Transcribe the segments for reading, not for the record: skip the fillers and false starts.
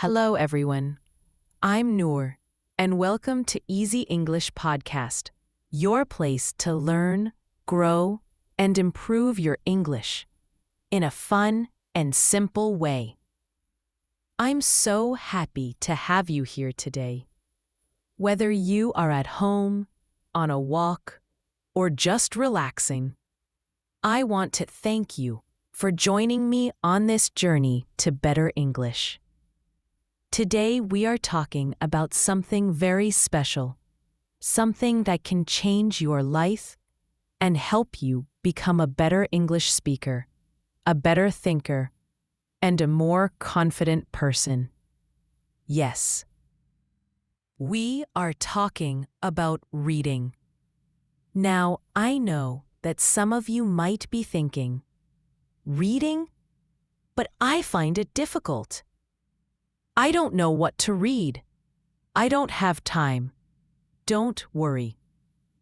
Hello, everyone. I'm Noor, and welcome to Easy English Podcast, your place to learn, grow, and improve your English in a fun and simple way. I'm so happy to have you here today. Whether you are at home, on a walk, or just relaxing, I want to thank you for joining me on this journey to better English. Today we are talking about something very special, something that can change your life and help you become a better English speaker, a better thinker, and a more confident person. Yes, we are talking about reading. Now, I know that some of you might be thinking, reading? But I find it difficult. I don't know what to read. I don't have time. Don't worry.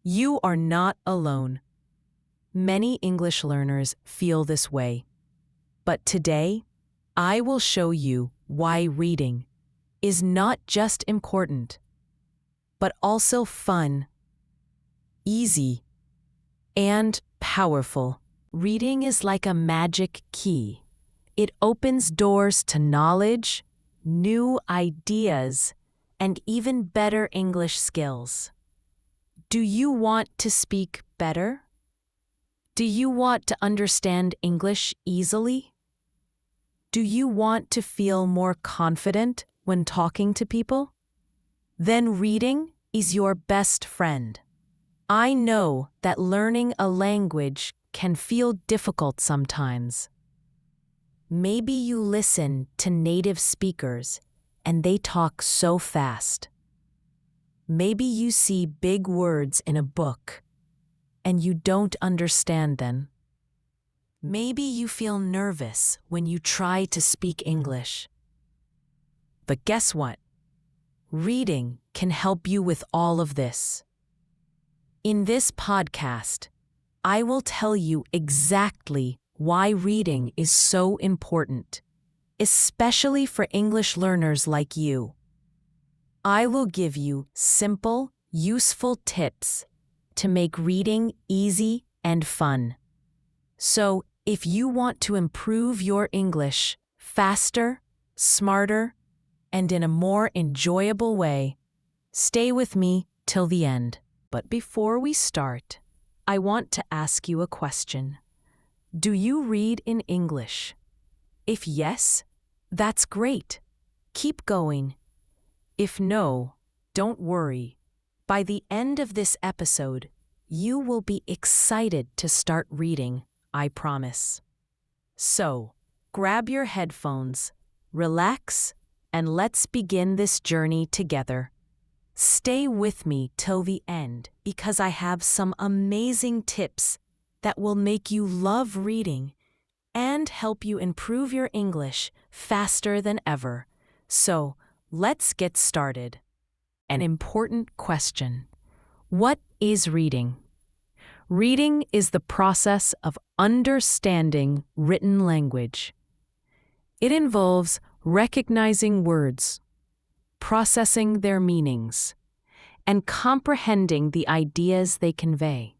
You are not alone. Many English learners feel this way. But today, I will show you why reading is not just important, but also fun, easy, and powerful. Reading is like a magic key. It opens doors to knowledge, new ideas, and even better English skills. Do you want to speak better? Do you want to understand English easily? Do you want to feel more confident when talking to people? Then reading is your best friend. I know that learning a language can feel difficult sometimes. Maybe you listen to native speakers and they talk so fast. Maybe you see big words in a book and you don't understand them. Maybe you feel nervous when you try to speak English. But guess what? Reading can help you with all of this. In this podcast, I will tell you exactly why reading is so important, especially for English learners like you. I will give you simple, useful tips to make reading easy and fun. So, if you want to improve your English faster, smarter, and in a more enjoyable way, stay with me till the end. But before we start, I want to ask you a question. Do you read in English? If yes, that's great. Keep going. If no, don't worry. By the end of this episode, you will be excited to start reading, I promise. So, grab your headphones, relax, and let's begin this journey together. Stay with me till the end because I have some amazing tips that will make you love reading and help you improve your English faster than ever. So, let's get started. An important question. What is reading? Reading is the process of understanding written language. It involves recognizing words, processing their meanings, and comprehending the ideas they convey.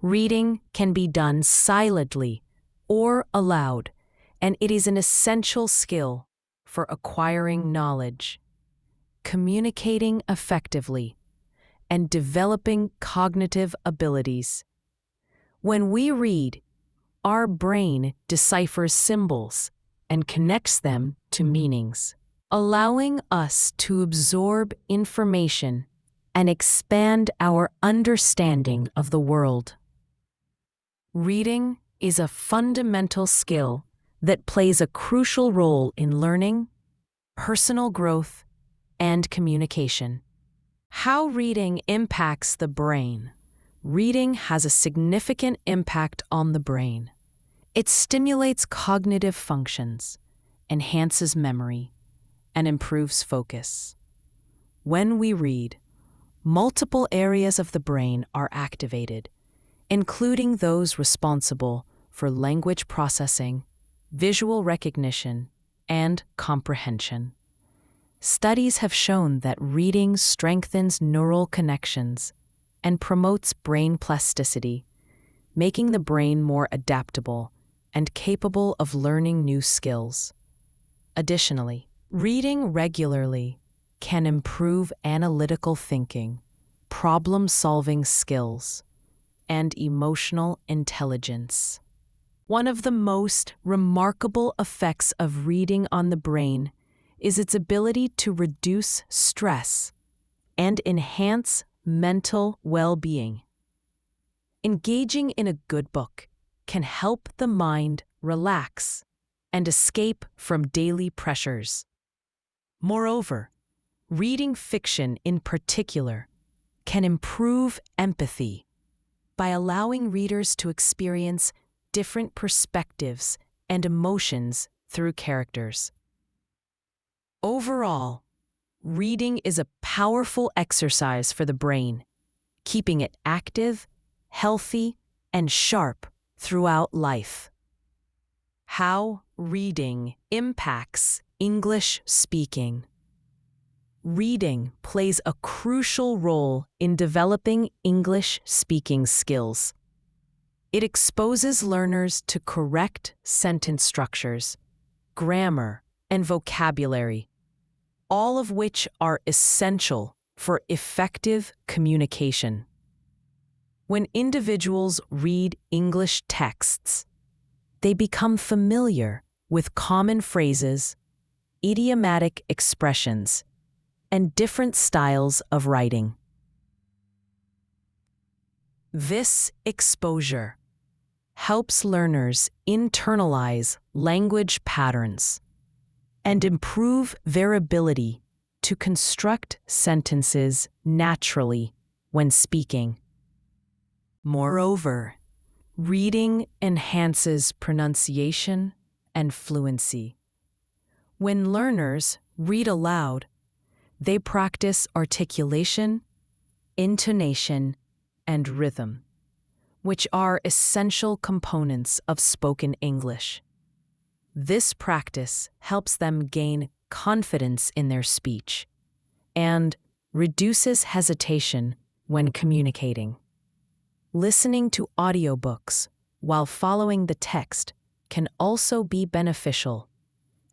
Reading can be done silently or aloud, and it is an essential skill for acquiring knowledge, communicating effectively, and developing cognitive abilities. When we read, our brain deciphers symbols and connects them to meanings, allowing us to absorb information and expand our understanding of the world. Reading is a fundamental skill that plays a crucial role in learning, personal growth, and communication. How reading impacts the brain. Reading has a significant impact on the brain. It stimulates cognitive functions, enhances memory, and improves focus. When we read, multiple areas of the brain are activated, including those responsible for language processing, visual recognition, and comprehension. Studies have shown that reading strengthens neural connections and promotes brain plasticity, making the brain more adaptable and capable of learning new skills. Additionally, reading regularly can improve analytical thinking, problem-solving skills, and emotional intelligence. One of the most remarkable effects of reading on the brain is its ability to reduce stress and enhance mental well-being. Engaging in a good book can help the mind relax and escape from daily pressures. Moreover, reading fiction in particular can improve empathy by allowing readers to experience different perspectives and emotions through characters. Overall, reading is a powerful exercise for the brain, keeping it active, healthy, and sharp throughout life. How reading impacts English speaking. Reading plays a crucial role in developing English speaking skills. It exposes learners to correct sentence structures, grammar, and vocabulary, all of which are essential for effective communication. When individuals read English texts, they become familiar with common phrases, idiomatic expressions, and different styles of writing. This exposure helps learners internalize language patterns and improve their ability to construct sentences naturally when speaking. Moreover, reading enhances pronunciation and fluency. When learners read aloud, they practice articulation, intonation, and rhythm, which are essential components of spoken English. This practice helps them gain confidence in their speech and reduces hesitation when communicating. Listening to audiobooks while following the text can also be beneficial,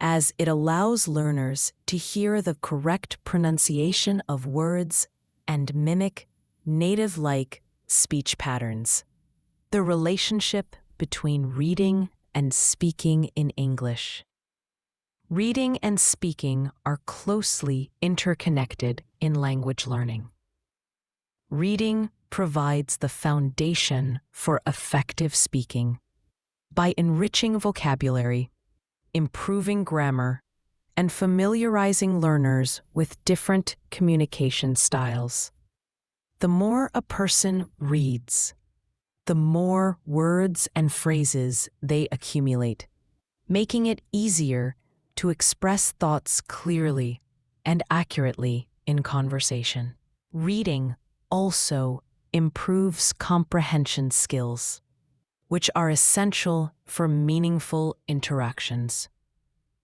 as it allows learners to hear the correct pronunciation of words and mimic native-like speech patterns. The relationship between reading and speaking in English. Reading and speaking are closely interconnected in language learning. Reading provides the foundation for effective speaking by enriching vocabulary, improving grammar, and familiarizing learners with different communication styles. The more a person reads, the more words and phrases they accumulate, making it easier to express thoughts clearly and accurately in conversation. Reading also improves comprehension skills, which are essential for meaningful interactions.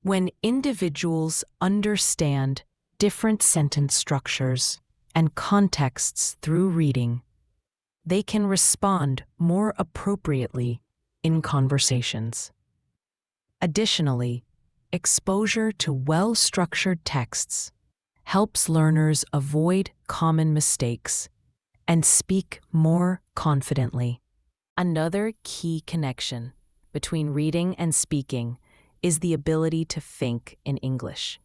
When individuals understand different sentence structures and contexts through reading, they can respond more appropriately in conversations. Additionally, exposure to well-structured texts helps learners avoid common mistakes and speak more confidently. Another key connection between reading and speaking is the ability to think in English.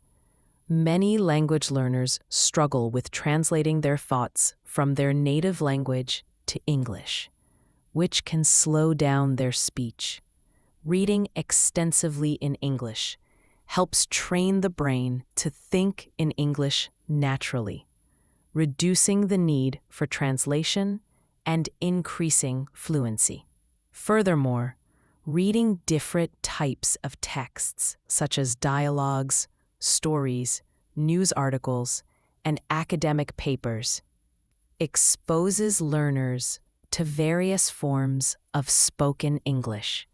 Many language learners struggle with translating their thoughts from their native language to English, which can slow down their speech. Reading extensively in English helps train the brain to think in English naturally, reducing the need for translation and increasing fluency. Furthermore, reading different types of texts, such as dialogues, stories, news articles, and academic papers, exposes learners to various forms of spoken English.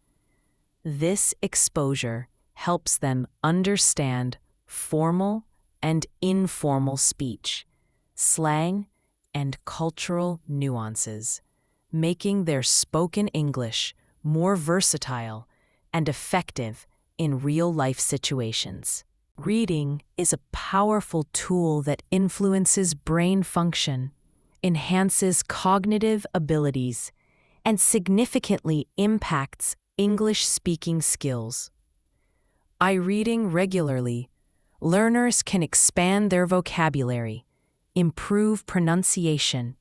This exposure helps them understand formal and informal speech, slang, and cultural nuances, making their spoken English more versatile and effective in real-life situations. Reading is a powerful tool that influences brain function, enhances cognitive abilities, and significantly impacts English speaking skills. By reading regularly, learners can expand their vocabulary, improve pronunciation,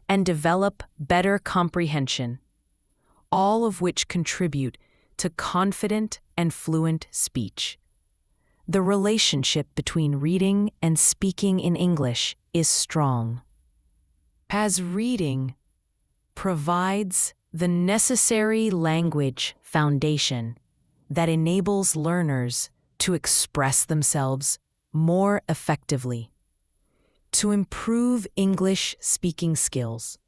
and develop better comprehension, all of which contribute to confident and fluent speech. The relationship between reading and speaking in English is strong, as reading provides the necessary language foundation that enables learners to express themselves more effectively. To improve English speaking skills,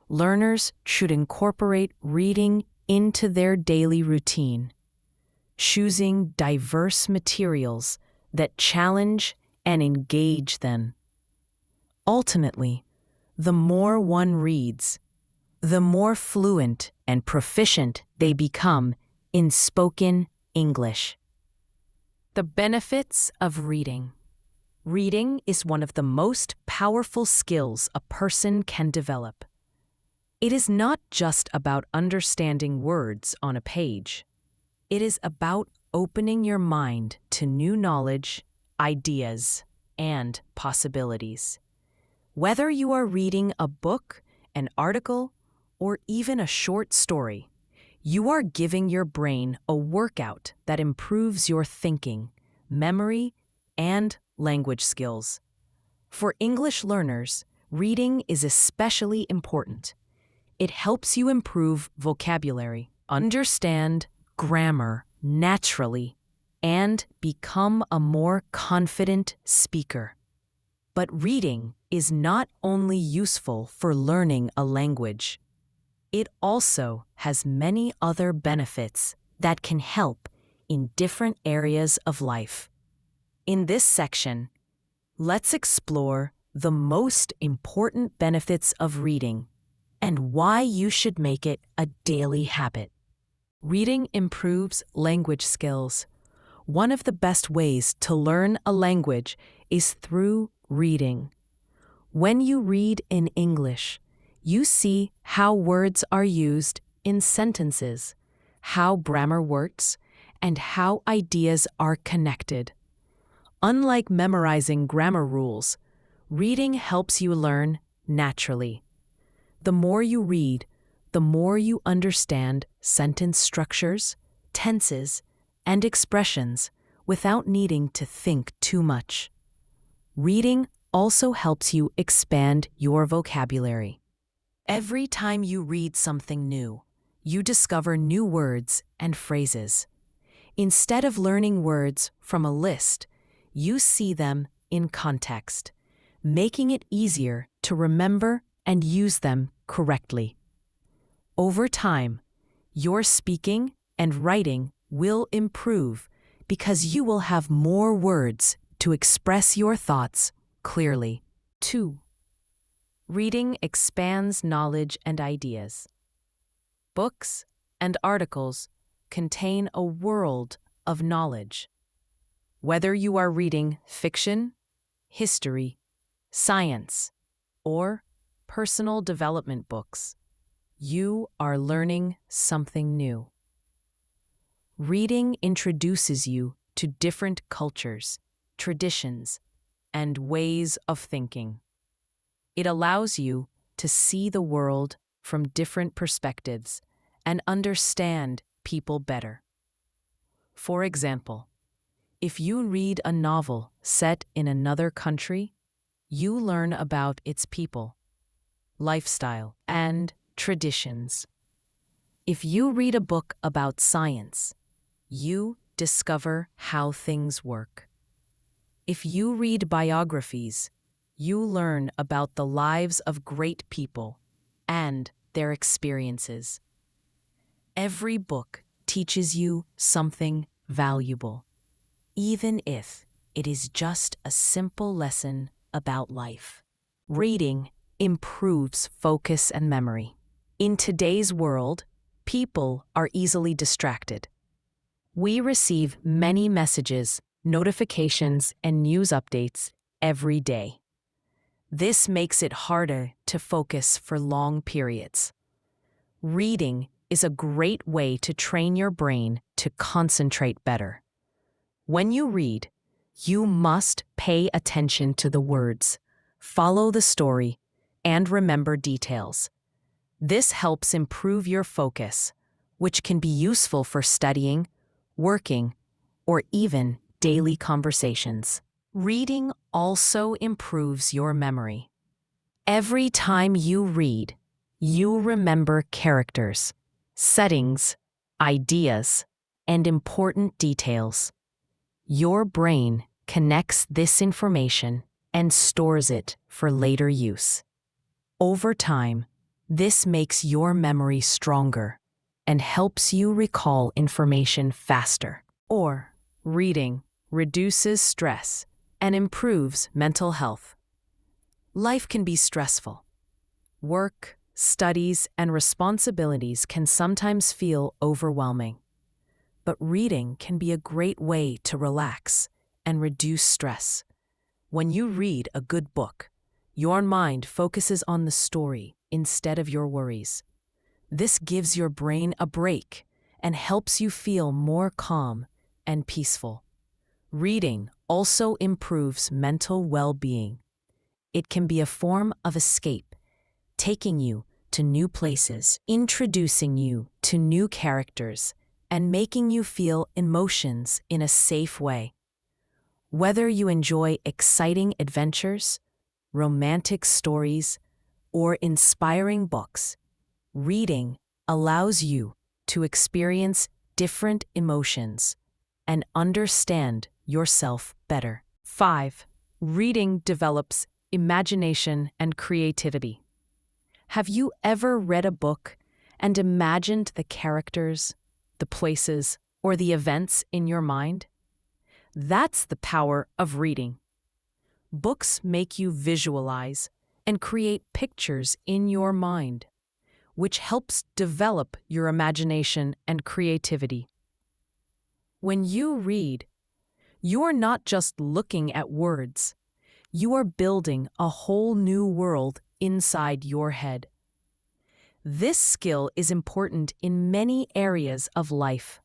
learners should incorporate reading into their daily routine, choosing diverse materials that challenge and engage them. Ultimately, the more one reads, the more fluent and proficient they become in spoken English. The benefits of reading. Reading is one of the most powerful skills a person can develop. It is not just about understanding words on a page. It is about opening your mind to new knowledge, ideas, and possibilities. Whether you are reading a book, an article, or even a short story, you are giving your brain a workout that improves your thinking, memory, and language skills. For English learners, reading is especially important. It helps you improve vocabulary, understand grammar naturally, and become a more confident speaker. But reading is not only useful for learning a language. It also has many other benefits that can help in different areas of life. In this section, let's explore the most important benefits of reading and why you should make it a daily habit. Reading improves language skills. One of the best ways to learn a language is through reading. When you read in English, you see how words are used in sentences, how grammar works, and how ideas are connected. Unlike memorizing grammar rules, reading helps you learn naturally. The more you read, the more you understand sentence structures, tenses, and expressions without needing to think too much. Reading also helps you expand your vocabulary. Every time you read something new, you discover new words and phrases. Instead of learning words from a list, you see them in context, making it easier to remember and use them correctly. Over time, your speaking and writing will improve because you will have more words to express your thoughts clearly. 2. Reading expands knowledge and ideas. Books and articles contain a world of knowledge. Whether you are reading fiction, history, science, or personal development books, you are learning something new. Reading introduces you to different cultures, traditions, and ways of thinking. It allows you to see the world from different perspectives and understand people better. For example, if you read a novel set in another country, you learn about its people, lifestyle, and traditions. If you read a book about science, you discover how things work. If you read biographies, you learn about the lives of great people and their experiences. Every book teaches you something valuable, even if it is just a simple lesson about life. Reading improves focus and memory. In today's world, people are easily distracted. We receive many messages, notifications, and news updates every day. This makes it harder to focus for long periods. Reading is a great way to train your brain to concentrate better. When you read, you must pay attention to the words, follow the story, and remember details. This helps improve your focus, which can be useful for studying, working, or even daily conversations. Reading also improves your memory. Every time you read, you remember characters, settings, ideas, and important details. Your brain connects this information and stores it for later use. Over time, this makes your memory stronger and helps you recall information faster. Or, reading reduces stress and improves mental health. Life can be stressful. Work, studies, and responsibilities can sometimes feel overwhelming. But reading can be a great way to relax and reduce stress. When you read a good book, your mind focuses on the story instead of your worries. This gives your brain a break and helps you feel more calm and peaceful. Reading also improves mental well-being. It can be a form of escape, taking you to new places, introducing you to new characters, and making you feel emotions in a safe way. Whether you enjoy exciting adventures, romantic stories, or inspiring books, reading allows you to experience different emotions and understand yourself better. 5. Reading develops imagination and creativity. Have you ever read a book and imagined the characters, the places, or the events in your mind? That's the power of reading. Books make you visualize and create pictures in your mind, which helps develop your imagination and creativity. When you read, you're not just looking at words. You are building a whole new world inside your head. This skill is important in many areas of life,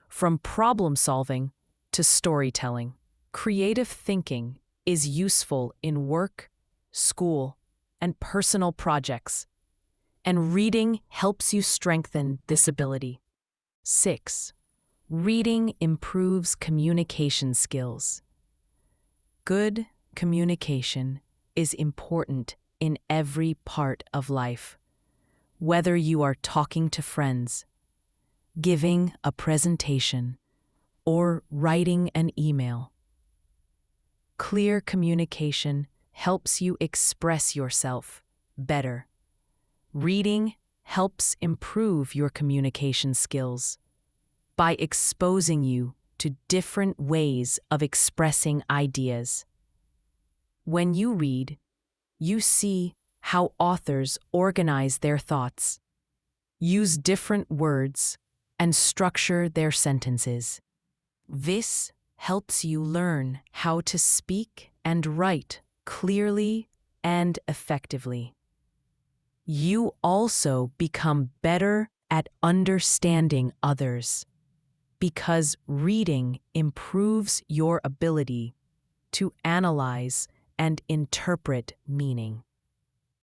from problem solving to storytelling. Creative thinking is useful in work, school, and personal projects, and reading helps you strengthen this ability. 6. Reading improves communication skills. Good communication is important in every part of life. Whether you are talking to friends, giving a presentation, or writing an email. Clear communication helps you express yourself better. Reading helps improve your communication skills by exposing you to different ways of expressing ideas. When you read, you see how authors organize their thoughts, use different words, and structure their sentences. This helps you learn how to speak and write clearly and effectively. You also become better at understanding others because reading improves your ability to analyze and interpret meaning.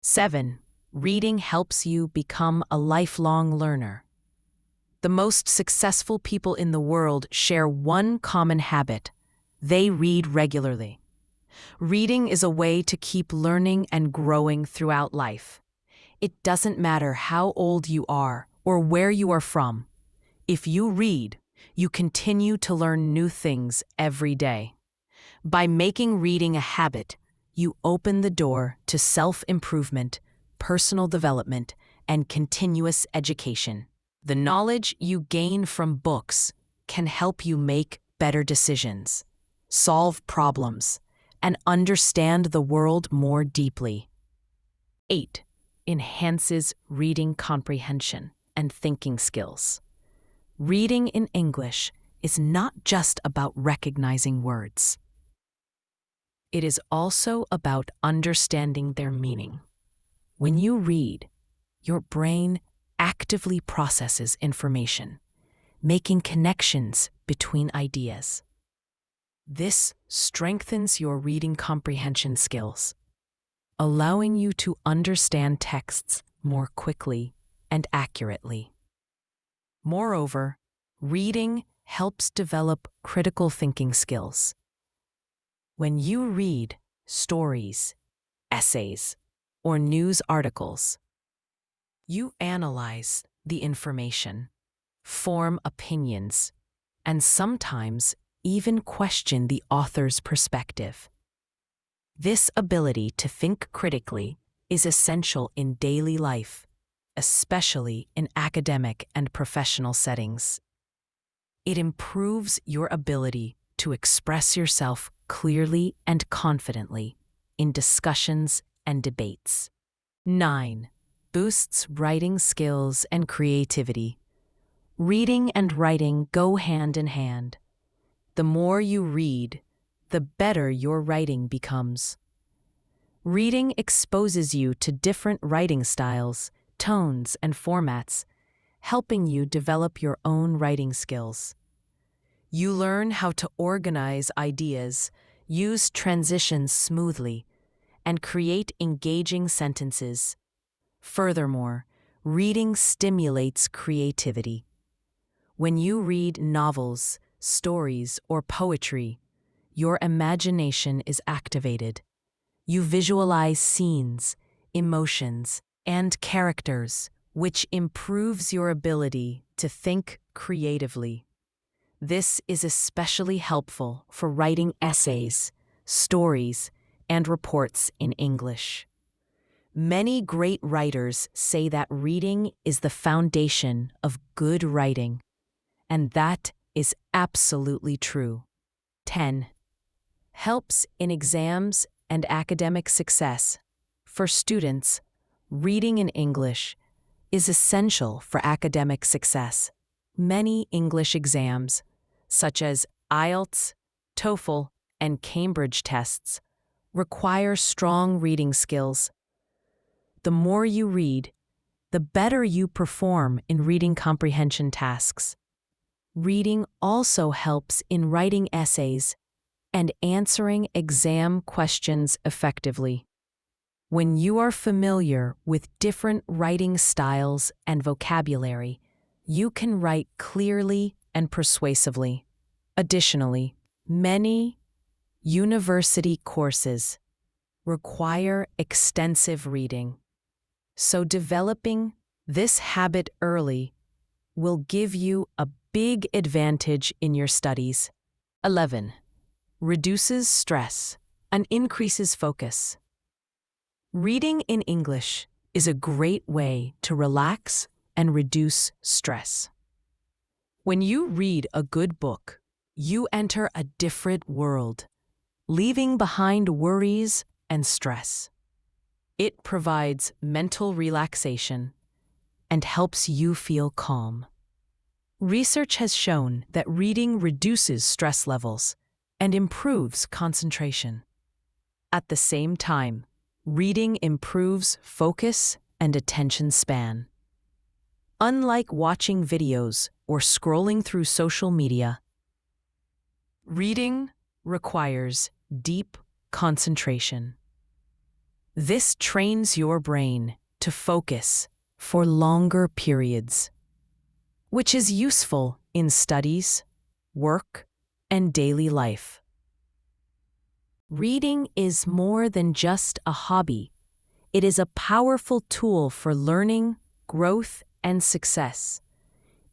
7. Reading helps you become a lifelong learner. The most successful people in the world share one common habit: they read regularly. Reading is a way to keep learning and growing throughout life. It doesn't matter how old you are or where you are from. If you read, you continue to learn new things every day. By making reading a habit, you open the door to self-improvement, personal development, and continuous education. The knowledge you gain from books can help you make better decisions, solve problems, and understand the world more deeply. 8. Enhances reading comprehension and thinking skills. Reading in English is not just about recognizing words. It is also about understanding their meaning. When you read, your brain actively processes information, making connections between ideas. This strengthens your reading comprehension skills, allowing you to understand texts more quickly and accurately. Moreover, reading helps develop critical thinking skills. When you read stories, essays, or news articles, you analyze the information, form opinions, and sometimes even question the author's perspective. This ability to think critically is essential in daily life, especially in academic and professional settings. It improves your ability to express yourself clearly and confidently in discussions and debates. 9. Boosts writing skills and creativity. Reading and writing go hand in hand. The more you read, the better your writing becomes. Reading exposes you to different writing styles, tones, and formats, helping you develop your own writing skills. You learn how to organize ideas, use transitions smoothly, and create engaging sentences. Furthermore, reading stimulates creativity. When you read novels, stories, or poetry, your imagination is activated. You visualize scenes, emotions, and characters, which improves your ability to think creatively. This is especially helpful for writing essays, stories, and reports in English. Many great writers say that reading is the foundation of good writing, and that is absolutely true. 10. Helps in exams and academic success. For students, reading in English is essential for academic success. Many English exams, such as IELTS, TOEFL, and Cambridge tests, require strong reading skills. The more you read, the better you perform in reading comprehension tasks. Reading also helps in writing essays and answering exam questions effectively. When you are familiar with different writing styles and vocabulary, you can write clearly and persuasively. Additionally, many university courses require extensive reading, so developing this habit early will give you a big advantage in your studies. 11. Reduces stress and increases focus. Reading in English is a great way to relax and reduce stress. When you read a good book, you enter a different world, leaving behind worries and stress. It provides mental relaxation and helps you feel calm. Research has shown that reading reduces stress levels and improves concentration. At the same time, reading improves focus and attention span. Unlike watching videos or scrolling through social media, reading requires deep concentration. This trains your brain to focus for longer periods, which is useful in studies, work, and daily life. Reading is more than just a hobby. It is a powerful tool for learning, growth, and success.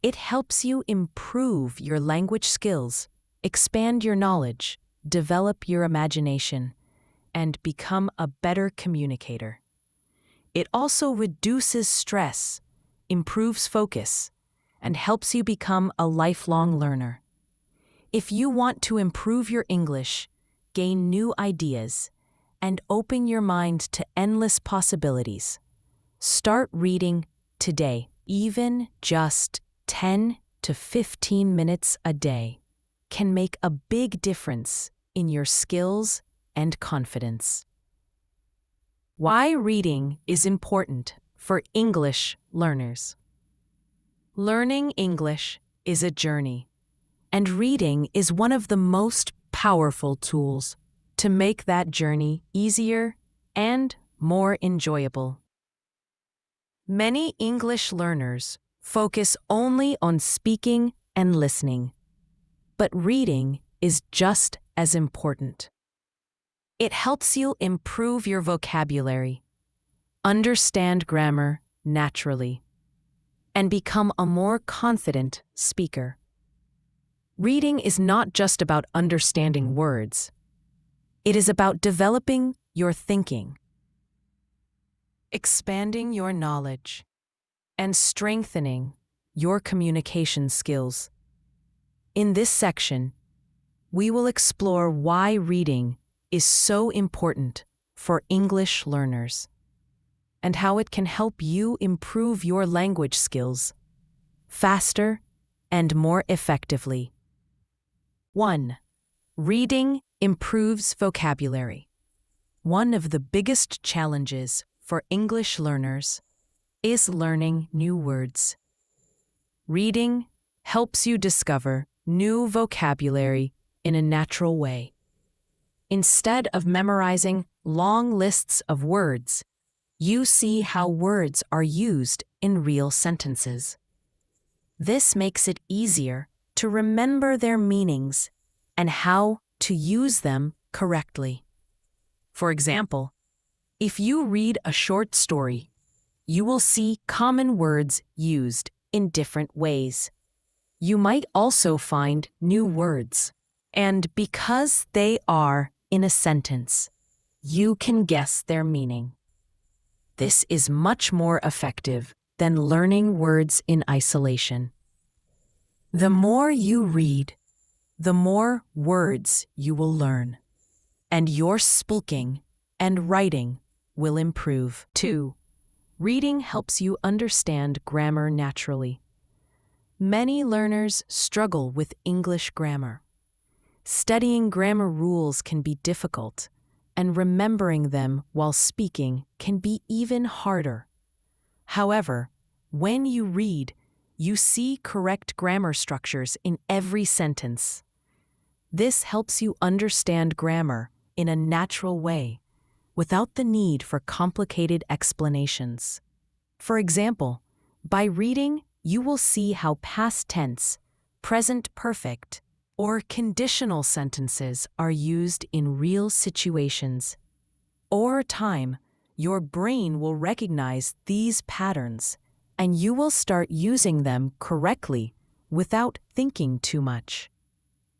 It helps you improve your language skills, expand your knowledge, develop your imagination, and become a better communicator. It also reduces stress, improves focus, and helps you become a lifelong learner. If you want to improve your English, gain new ideas, and open your mind to endless possibilities, start reading today. Even just 10 to 15 minutes a day can make a big difference in your skills and confidence. Why reading is important for English learners. Learning English is a journey, and reading is one of the most powerful tools to make that journey easier and more enjoyable. Many English learners focus only on speaking and listening, but reading is just as important. It helps you improve your vocabulary, understand grammar naturally, and become a more confident speaker. Reading is not just about understanding words. It is about developing your thinking, expanding your knowledge, and strengthening your communication skills. In this section, we will explore why reading is so important for English learners and how it can help you improve your language skills faster and more effectively. 1. Reading improves vocabulary. One of the biggest challenges for English learners is learning new words. Reading helps you discover new vocabulary in a natural way. Instead of memorizing long lists of words, you see how words are used in real sentences. This makes it easier to remember their meanings and how to use them correctly. For example, if you read a short story, you will see common words used in different ways. You might also find new words, and because they are in a sentence, you can guess their meaning. This is much more effective than learning words in isolation. The more you read, the more words you will learn, and your speaking and writing will improve. 2. Reading helps you understand grammar naturally. Many learners struggle with English grammar. Studying grammar rules can be difficult, and remembering them while speaking can be even harder. However, when you read, you see correct grammar structures in every sentence. This helps you understand grammar in a natural way, without the need for complicated explanations. For example, by reading, you will see how past tense, present perfect, or conditional sentences are used in real situations. Over time, your brain will recognize these patterns, and you will start using them correctly without thinking too much.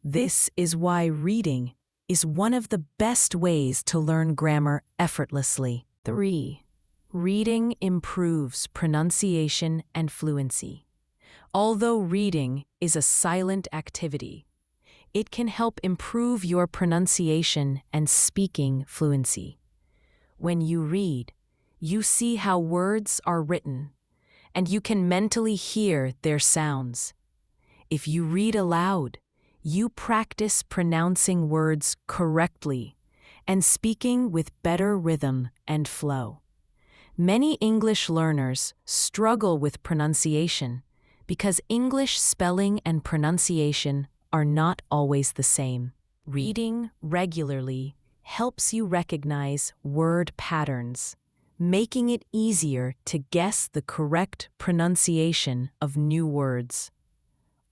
This is why reading is one of the best ways to learn grammar effortlessly. 3. Reading improves pronunciation and fluency. Although reading is a silent activity, it can help improve your pronunciation and speaking fluency. When you read, you see how words are written, and you can mentally hear their sounds. If you read aloud, you practice pronouncing words correctly and speaking with better rhythm and flow. Many English learners struggle with pronunciation because English spelling and pronunciation are not always the same. Reading regularly helps you recognize word patterns, making it easier to guess the correct pronunciation of new words.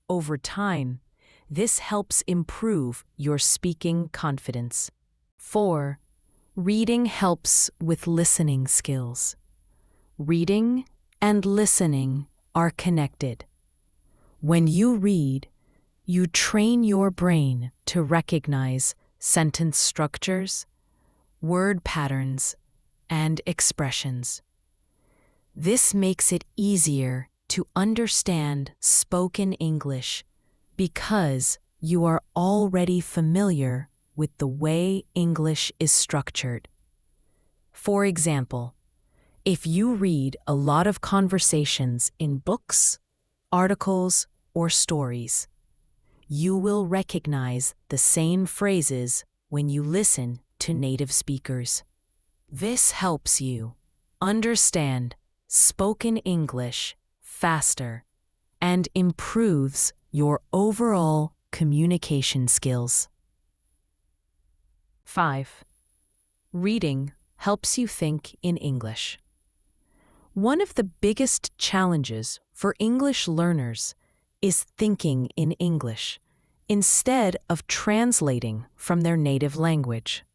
Over time, this helps improve your speaking confidence. 4. Reading helps with listening skills. Reading and listening are connected. When you read, you train your brain to recognize sentence structures, word patterns, and expressions. This makes it easier to understand spoken English because you are already familiar with the way English is structured. For example, if you read a lot of conversations in books, articles, or stories, you will recognize the same phrases when you listen to native speakers. This helps you understand spoken English faster and improves your overall communication skills. 5. Reading helps you think in English. One of the biggest challenges for English learners is thinking in English instead of translating from their native language.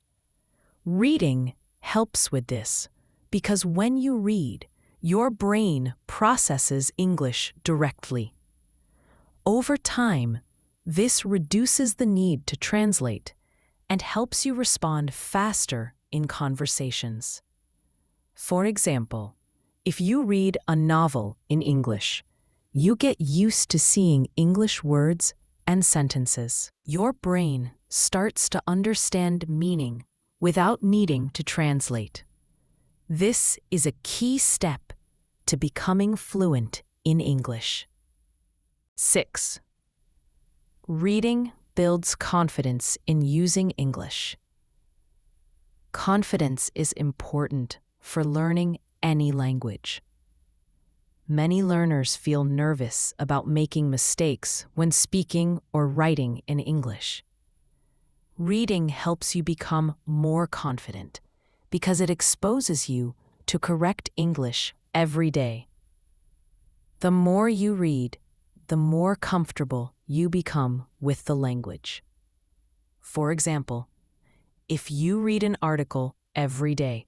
Reading helps with this because when you read, your brain processes English directly. Over time, this reduces the need to translate and helps you respond faster in conversations. For example, if you read a novel in English, you get used to seeing English words and sentences. Your brain starts to understand meaning without needing to translate. This is a key step to becoming fluent in English. 6. Reading builds confidence in using English. Confidence is important for learning any language. Many learners feel nervous about making mistakes when speaking or writing in English. Reading helps you become more confident because it exposes you to correct English every day. The more you read, the more comfortable you become with the language. For example, if you read an article every day,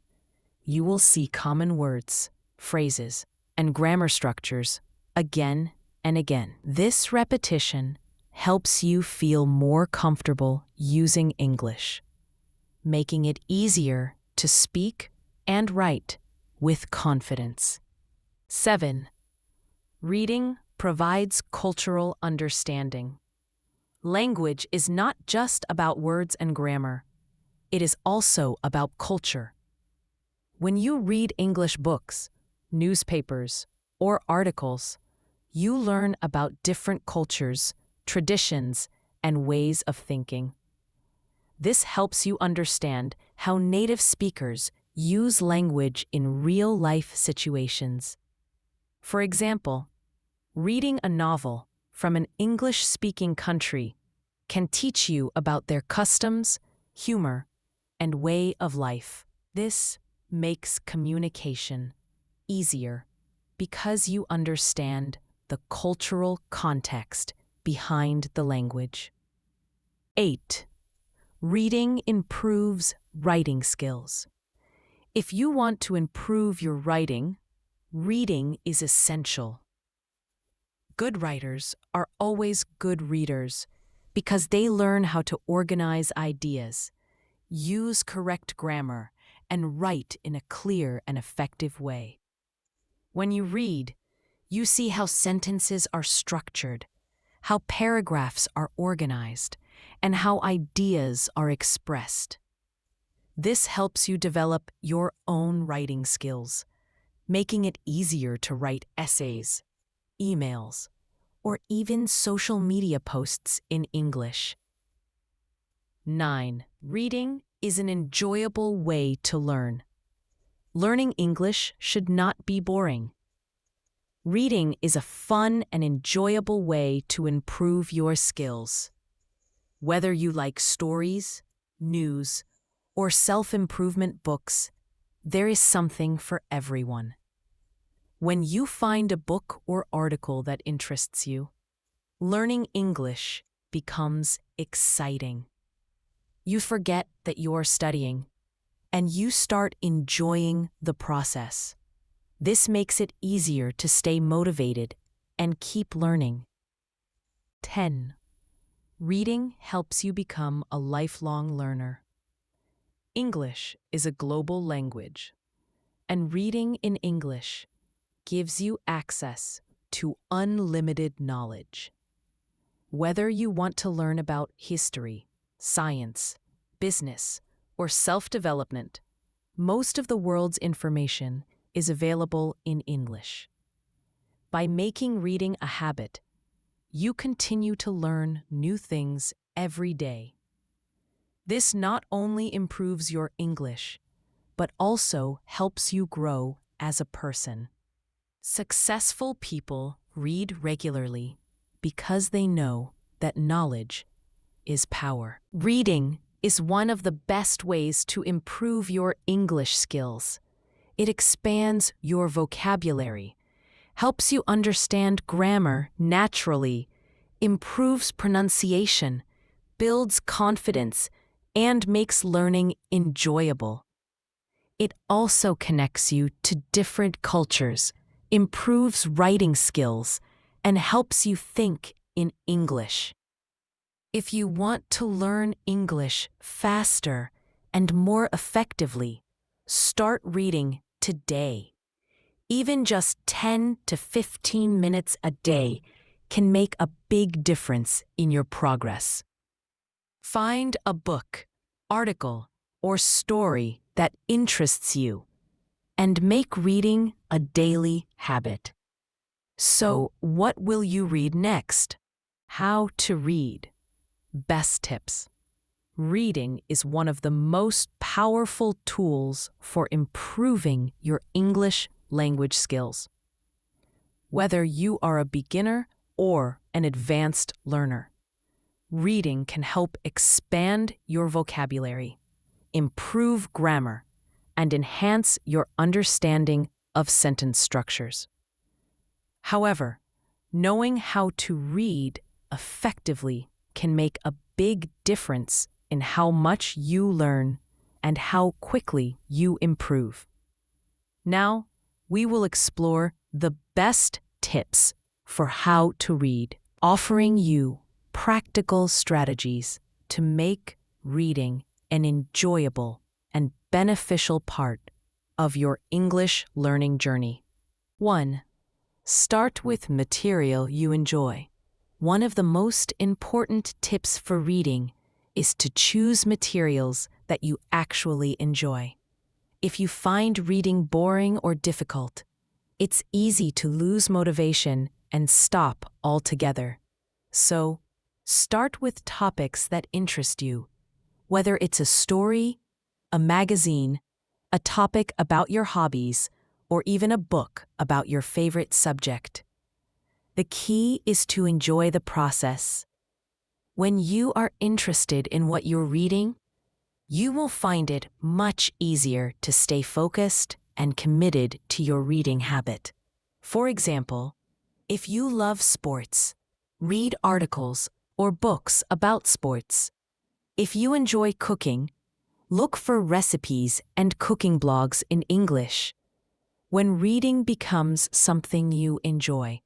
you will see common words, phrases, and grammar structures again and again. This repetition helps you feel more comfortable using English, making it easier to speak and write with confidence. 7. Reading provides cultural understanding. Language is not just about words and grammar. It is also about culture. When you read English books, newspapers, or articles, you learn about different cultures, traditions, and ways of thinking. This helps you understand how native speakers use language in real-life situations. For example, reading a novel from an English-speaking country can teach you about their customs, humor, and way of life. This makes communication easier because you understand the cultural context behind the language. 8. Reading improves writing skills. If you want to improve your writing, reading is essential. Good writers are always good readers because they learn how to organize ideas, use correct grammar, and write in a clear and effective way. When you read, you see how sentences are structured, how paragraphs are organized, and how ideas are expressed. This helps you develop your own writing skills, making it easier to write essays, emails, or even social media posts in English. 9. Reading is an enjoyable way to learn. Learning English should not be boring. Reading is a fun and enjoyable way to improve your skills. Whether you like stories, news, or self-improvement books, there is something for everyone. When you find a book or article that interests you, learning English becomes exciting. You forget that you're studying, and you start enjoying the process. This makes it easier to stay motivated and keep learning. 10. Reading helps you become a lifelong learner. English is a global language, and reading in English gives you access to unlimited knowledge. Whether you want to learn about history, science, business, or self-development, most of the world's information is available in English. By making reading a habit, you continue to learn new things every day. This not only improves your English, but also helps you grow as a person. Successful people read regularly because they know that knowledge is power. Reading is one of the best ways to improve your English skills. It expands your vocabulary, helps you understand grammar naturally, improves pronunciation, builds confidence, and makes learning enjoyable. It also connects you to different cultures, improves writing skills, and helps you think in English. If you want to learn English faster and more effectively, start reading today. Even just 10 to 15 minutes a day can make a big difference in your progress. Find a book, article, or story that interests you, and make reading a daily habit. So, what will you read next? How to read. Best tips. Reading is one of the most powerful tools for improving your English language skills. Whether you are a beginner or an advanced learner, reading can help expand your vocabulary, improve grammar, and enhance your understanding of sentence structures. However, knowing how to read effectively can make a big difference in how much you learn and how quickly you improve. Now, we will explore the best tips for how to read, offering you practical strategies to make reading an enjoyable and beneficial part of your English learning journey. 1. Start with material you enjoy. One of the most important tips for reading is to choose materials that you actually enjoy. If you find reading boring or difficult, it's easy to lose motivation and stop altogether. So, start with topics that interest you, whether it's a story, a magazine, a topic about your hobbies, or even a book about your favorite subject. The key is to enjoy the process. When you are interested in what you're reading, you will find it much easier to stay focused and committed to your reading habit. For example, if you love sports, read articles or books about sports. If you enjoy cooking, look for recipes and cooking blogs in English. When reading becomes something you enjoy,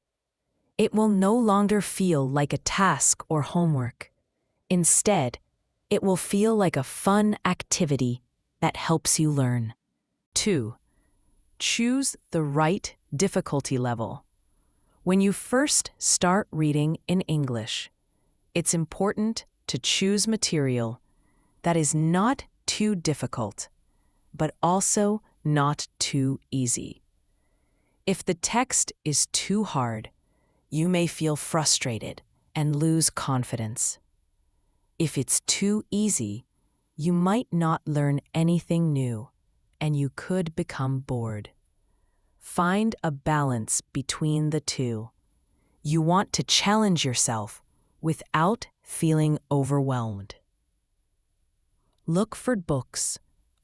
it will no longer feel like a task or homework. Instead, it will feel like a fun activity that helps you learn. 2. Choose the right difficulty level. When you first start reading in English, it's important to choose material that is not too difficult, but also not too easy. If the text is too hard, you may feel frustrated and lose confidence. If it's too easy, you might not learn anything new, and you could become bored. Find a balance between the two. You want to challenge yourself without feeling overwhelmed. Look for books,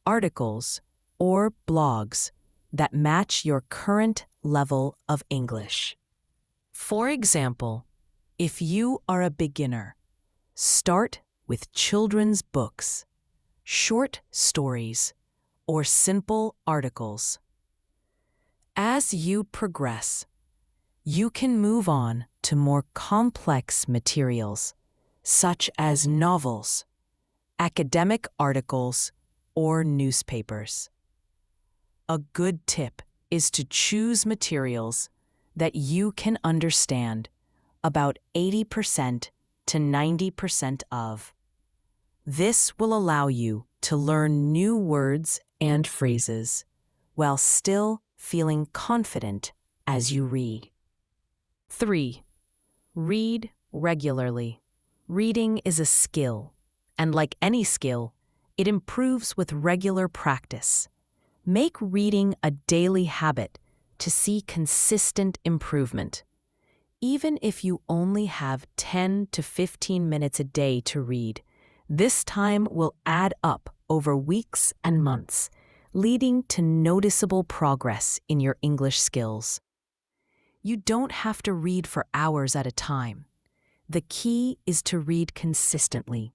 articles, or blogs that match your current level of English. For example, if you are a beginner, start with children's books, short stories, or simple articles. As you progress, you can move on to more complex materials, such as novels, academic articles, or newspapers. A good tip is to choose materials that you can understand about 80% to 90% of. This will allow you to learn new words and phrases while still feeling confident as you read. 3. Read regularly. Reading is a skill, and like any skill, it improves with regular practice. Make reading a daily habit to see consistent improvement. Even if you only have 10 to 15 minutes a day to read, this time will add up over weeks and months, leading to noticeable progress in your English skills. You don't have to read for hours at a time. The key is to read consistently,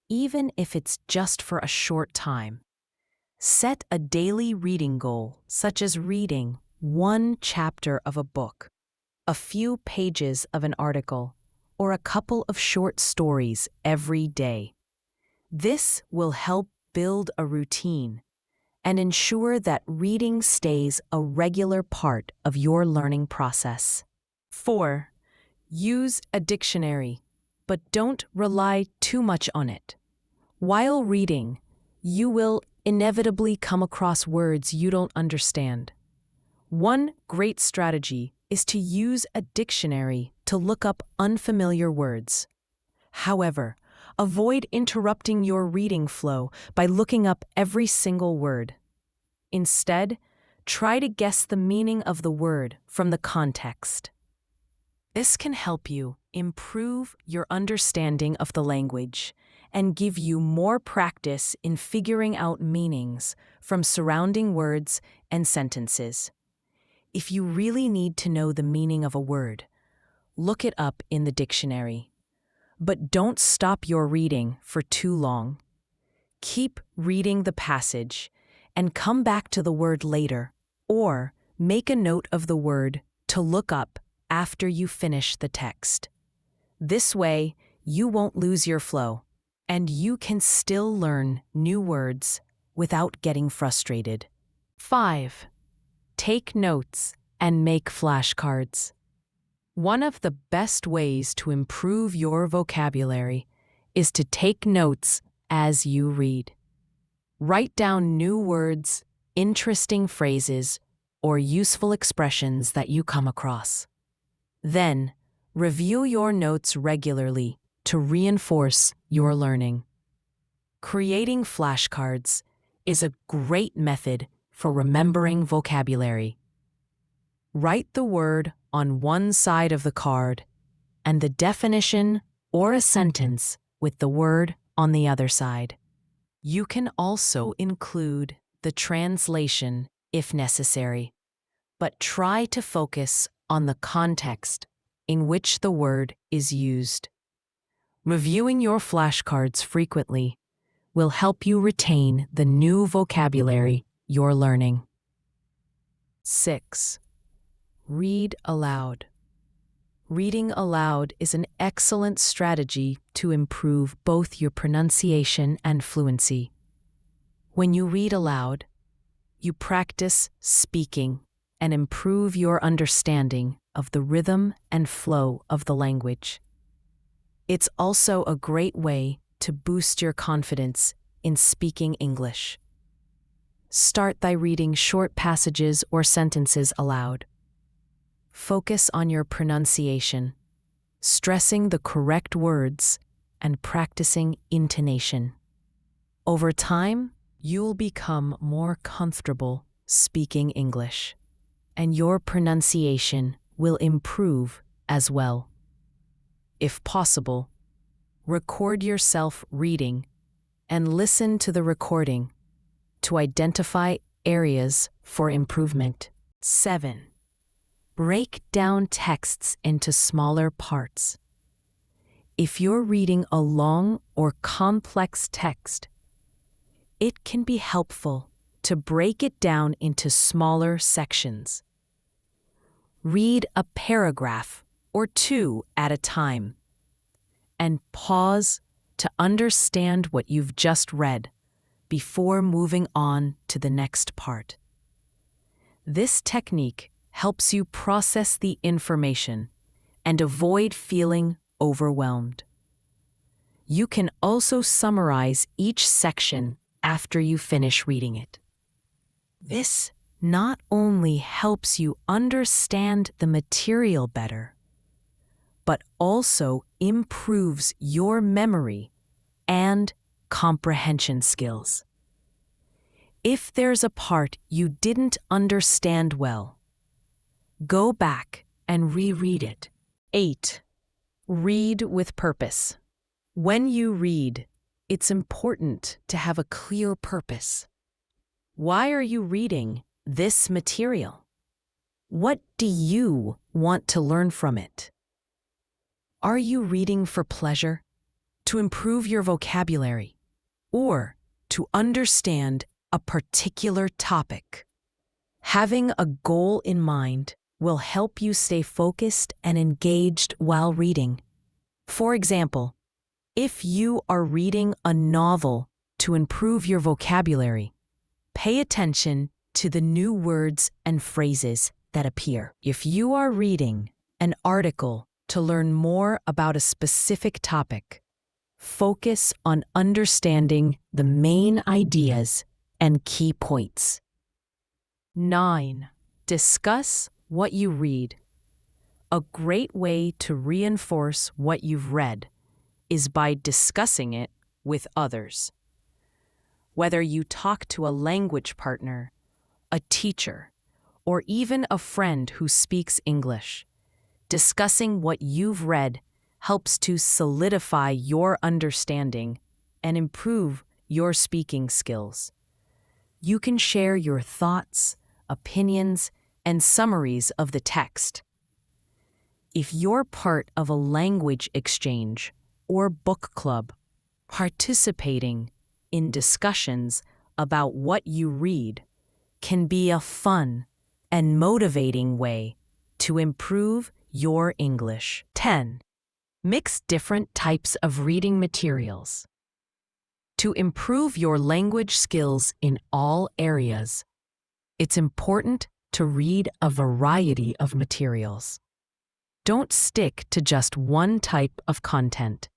even if it's just for a short time. Set a daily reading goal, such as reading one chapter of a book, a few pages of an article, or a couple of short stories every day. This will help build a routine and ensure that reading stays a regular part of your learning process. 4. Use a dictionary, but don't rely too much on it. While reading, you will inevitably come across words you don't understand. One great strategy is to use a dictionary to look up unfamiliar words. However, avoid interrupting your reading flow by looking up every single word. Instead, try to guess the meaning of the word from the context. This can help you improve your understanding of the language and give you more practice in figuring out meanings from surrounding words and sentences. If you really need to know the meaning of a word, look it up in the dictionary. But don't stop your reading for too long. Keep reading the passage and come back to the word later, or make a note of the word to look up after you finish the text. This way, you won't lose your flow, and you can still learn new words without getting frustrated. 5. Take notes and make flashcards. One of the best ways to improve your vocabulary is to take notes as you read. Write down new words, interesting phrases, or useful expressions that you come across. Then, review your notes regularly to reinforce your learning. Creating flashcards is a great method for remembering vocabulary. Write the word on one side of the card and the definition or a sentence with the word on the other side. You can also include the translation if necessary, but try to focus on the context in which the word is used. Reviewing your flashcards frequently will help you retain the new vocabulary you're learning. 6. Read aloud. Reading aloud is an excellent strategy to improve both your pronunciation and fluency. When you read aloud, you practice speaking and improve your understanding of the rhythm and flow of the language. It's also a great way to boost your confidence in speaking English. Start by reading short passages or sentences aloud. Focus on your pronunciation, stressing the correct words and practicing intonation. Over time, you'll become more comfortable speaking English, and your pronunciation will improve as well. If possible, record yourself reading and listen to the recording to identify areas for improvement. 7. Break down texts into smaller parts. If you're reading a long or complex text, it can be helpful to break it down into smaller sections. Read a paragraph or two at a time, and pause to understand what you've just read before moving on to the next part. This technique helps you process the information and avoid feeling overwhelmed. You can also summarize each section after you finish reading it. This not only helps you understand the material better, but also improves your memory and comprehension skills. If there's a part you didn't understand well, go back and reread it. 8. Read with purpose. When you read, it's important to have a clear purpose. Why are you reading this material? What do you want to learn from it? Are you reading for pleasure, to improve your vocabulary, or to understand a particular topic? Having a goal in mind will help you stay focused and engaged while reading. For example, if you are reading a novel to improve your vocabulary, pay attention to the new words and phrases that appear. If you are reading an article to learn more about a specific topic, focus on understanding the main ideas and key points. 9. Discuss what you read. A great way to reinforce what you've read is by discussing it with others. Whether you talk to a language partner, a teacher, or even a friend who speaks English, discussing what you've read helps to solidify your understanding and improve your speaking skills. You can share your thoughts, opinions, and summaries of the text. If you're part of a language exchange or book club, participating in discussions about what you read can be a fun and motivating way to improve your English. 10. Mix different types of reading materials. To improve your language skills in all areas, it's important to read a variety of materials. Don't stick to just one type of content.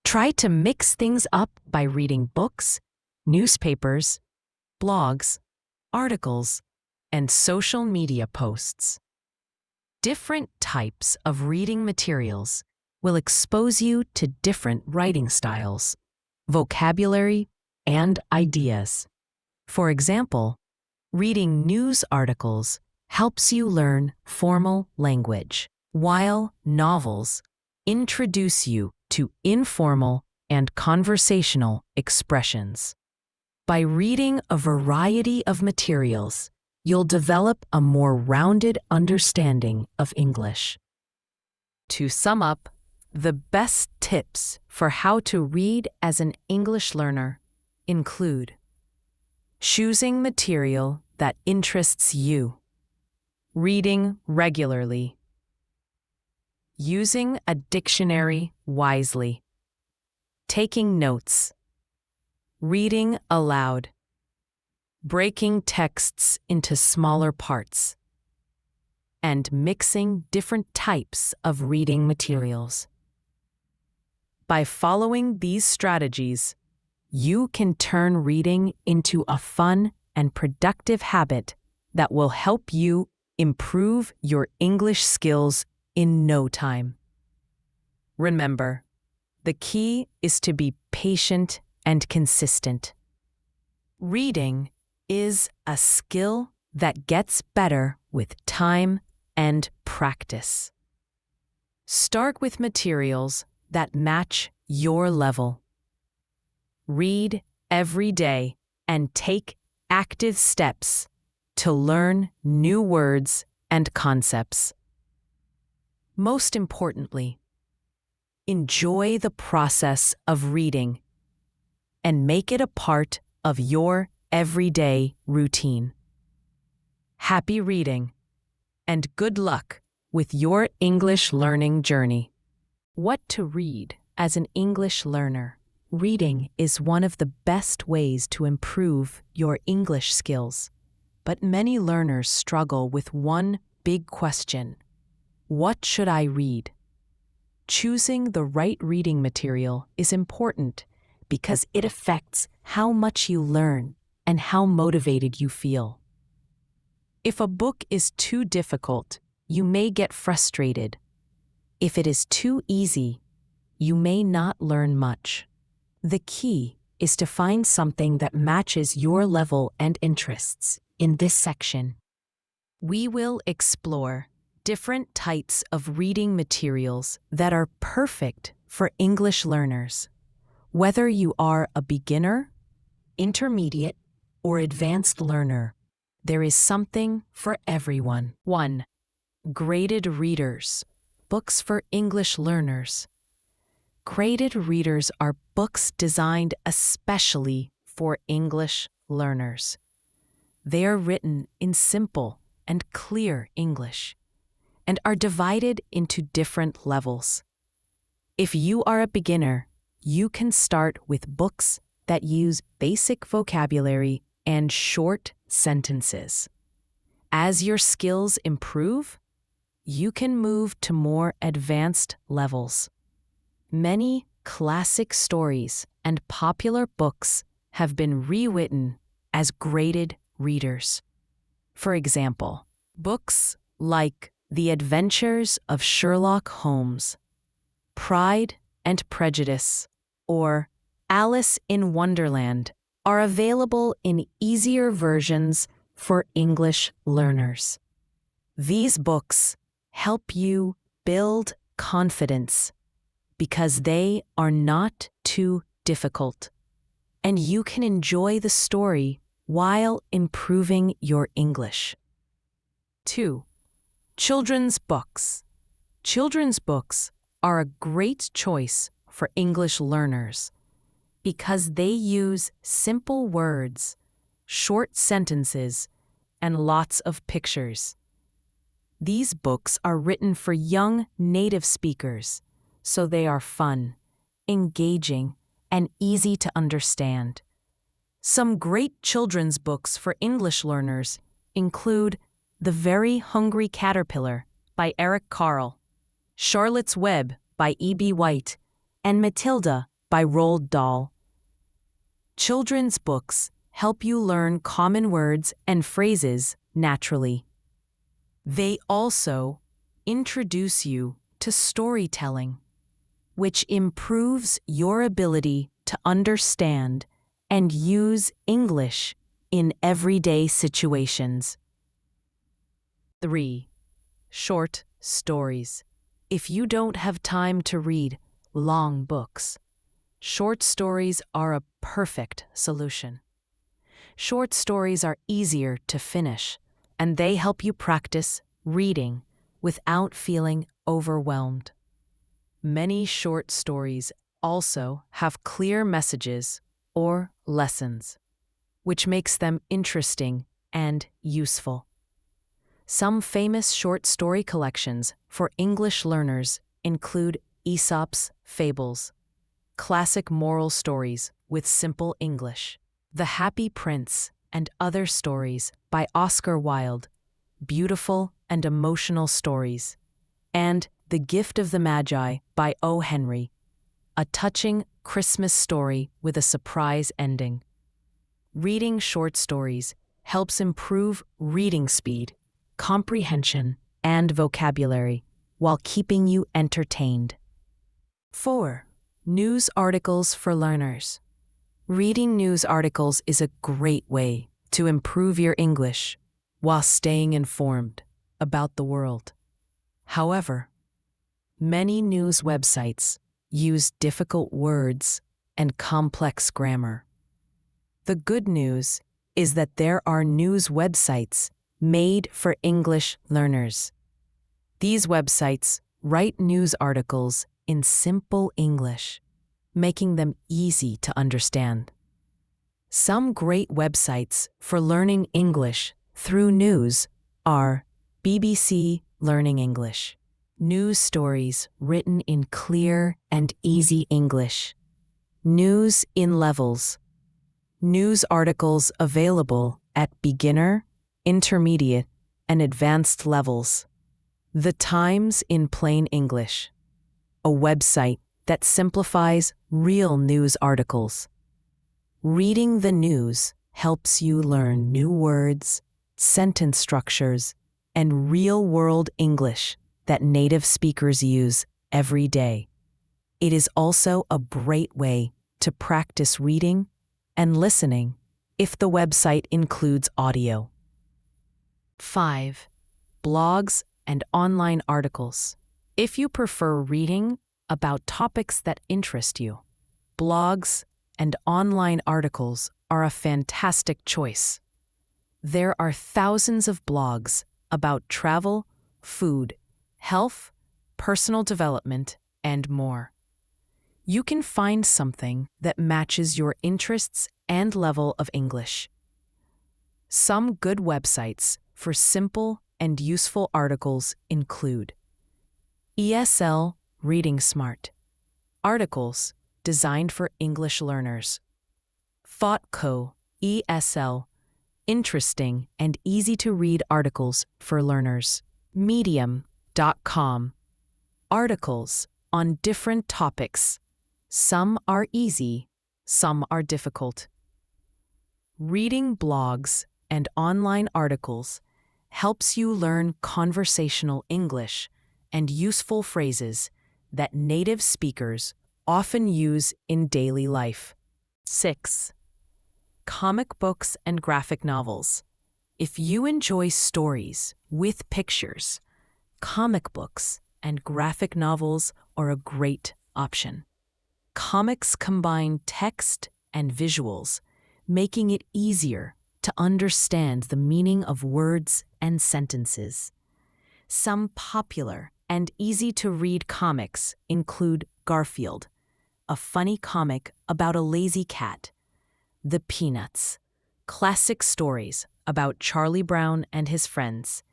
Try to mix things up by reading books, newspapers, blogs, articles, and social media posts. Different types of reading materials will expose you to different writing styles, vocabulary, and ideas. For example, reading news articles helps you learn formal language, while novels introduce you to informal and conversational expressions. By reading a variety of materials, you'll develop a more rounded understanding of English. To sum up, the best tips for how to read as an English learner include choosing material that interests you, reading regularly, using a dictionary wisely, taking notes, reading aloud, breaking texts into smaller parts, and mixing different types of reading materials. By following these strategies, you can turn reading into a fun and productive habit that will help you improve your English skills in no time. Remember, the key is to be patient and consistent. Reading is a skill that gets better with time and practice. Start with materials that match your level. Read every day and take active steps to learn new words and concepts. Most importantly, enjoy the process of reading and make it a part of your everyday routine. Happy reading, and good luck with your English learning journey. What to read as an English learner? Reading is one of the best ways to improve your English skills, but many learners struggle with one big question: what should I read? Choosing the right reading material is important because it affects how much you learn and how motivated you feel. If a book is too difficult, you may get frustrated. If it is too easy, you may not learn much. The key is to find something that matches your level and interests. In this section, we will explore different types of reading materials that are perfect for English learners. Whether you are a beginner, intermediate, or advanced learner, there is something for everyone. 1. Graded readers. Books for English learners. Graded readers are books designed especially for English learners. They are written in simple and clear English and are divided into different levels. If you are a beginner, you can start with books that use basic vocabulary and short sentences. As your skills improve, you can move to more advanced levels. Many classic stories and popular books have been rewritten as graded readers. For example, books like The Adventures of Sherlock Holmes, Pride and Prejudice, or Alice in Wonderland are available in easier versions for English learners. These books help you build confidence because they are not too difficult, and you can enjoy the story while improving your English. 2. Children's books. Children's books are a great choice for English learners because they use simple words, short sentences, and lots of pictures. These books are written for young native speakers, so they are fun, engaging, and easy to understand. Some great children's books for English learners include The Very Hungry Caterpillar by Eric Carle, Charlotte's Web by E.B. White, and Matilda by Roald Dahl. Children's books help you learn common words and phrases naturally. They also introduce you to storytelling, which improves your ability to understand and use English in everyday situations. 3. Short stories. If you don't have time to read long books, short stories are a perfect solution. Short stories are easier to finish, and they help you practice reading without feeling overwhelmed. Many short stories also have clear messages or lessons, which makes them interesting and useful. Some famous short story collections for English learners include Aesop's Fables, classic moral stories with simple English, The Happy Prince and Other Stories by Oscar Wilde, beautiful and emotional stories, and The Gift of the Magi by O. Henry, a touching Christmas story with a surprise ending. Reading short stories helps improve reading speed, comprehension, and vocabulary while keeping you entertained. 4. News articles for learners. Reading news articles is a great way to improve your English while staying informed about the world. However, many news websites use difficult words and complex grammar. The good news is that there are news websites made for English learners. These websites write news articles in simple English, making them easy to understand. Some great websites for learning English through news are BBC Learning English, news stories written in clear and easy English, News in Levels, news articles available at beginner, intermediate, and advanced levels, The Times in Plain English, a website that simplifies real news articles. Reading the news helps you learn new words, sentence structures, and real-world English that native speakers use every day. It is also a great way to practice reading and listening if the website includes audio. 5. Blogs and online articles. If you prefer reading about topics that interest you, blogs and online articles are a fantastic choice. There are thousands of blogs about travel, food, health, personal development, and more. You can find something that matches your interests and level of English. Some good websites for simple and useful articles include ESL Reading Smart, articles designed for English learners. ThoughtCo ESL, interesting and easy-to-read articles for learners. Medium.com, articles on different topics. Some are easy, some are difficult. Reading blogs and online articles helps you learn conversational English and useful phrases that native speakers often use in daily life. 6. Comic books and graphic novels. If you enjoy stories with pictures, comic books and graphic novels are a great option. Comics combine text and visuals, making it easier to understand the meaning of words and sentences. Some popular and easy-to-read comics include Garfield, a funny comic about a lazy cat, The Peanuts, classic stories about Charlie Brown and his friends,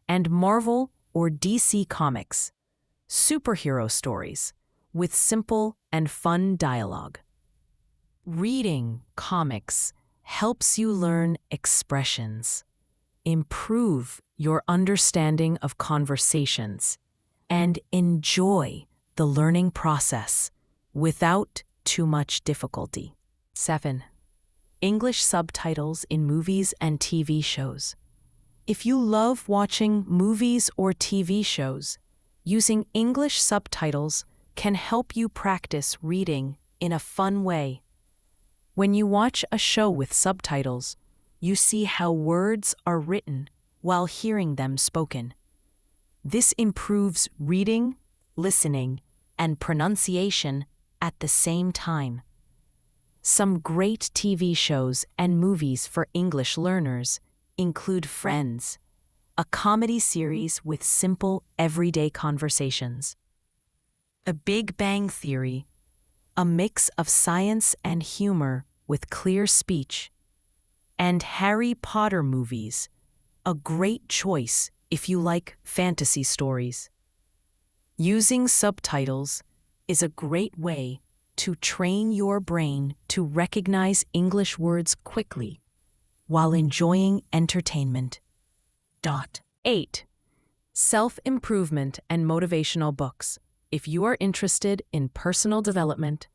and Marvel or DC Comics, superhero stories with simple and fun dialogue. Reading comics helps you learn expressions, improve your understanding of conversations, and enjoy the learning process without too much difficulty. 7. English subtitles in movies and TV shows. If you love watching movies or TV shows, using English subtitles can help you practice reading in a fun way. When you watch a show with subtitles, you see how words are written while hearing them spoken. This improves reading, listening, and pronunciation at the same time. Some great TV shows and movies for English learners include Friends, a comedy series with simple, everyday conversations. A Big Bang Theory, a mix of science and humor with clear speech. And Harry Potter movies, a great choice if you like fantasy stories. Using subtitles is a great way to train your brain to recognize English words quickly while enjoying entertainment. 8. Self-improvement and motivational books. If you are interested in personal development,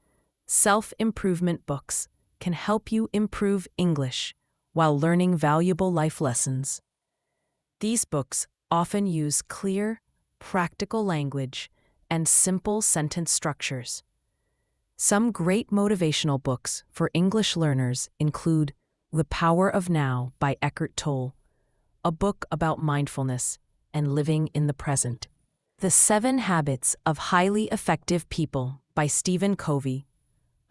self-improvement books can help you improve English while learning valuable life lessons. These books often use clear, practical language and simple sentence structures. Some great motivational books for English learners include The Power of Now by Eckhart Tolle, a book about mindfulness and living in the present. The 7 Habits of Highly Effective People by Stephen Covey,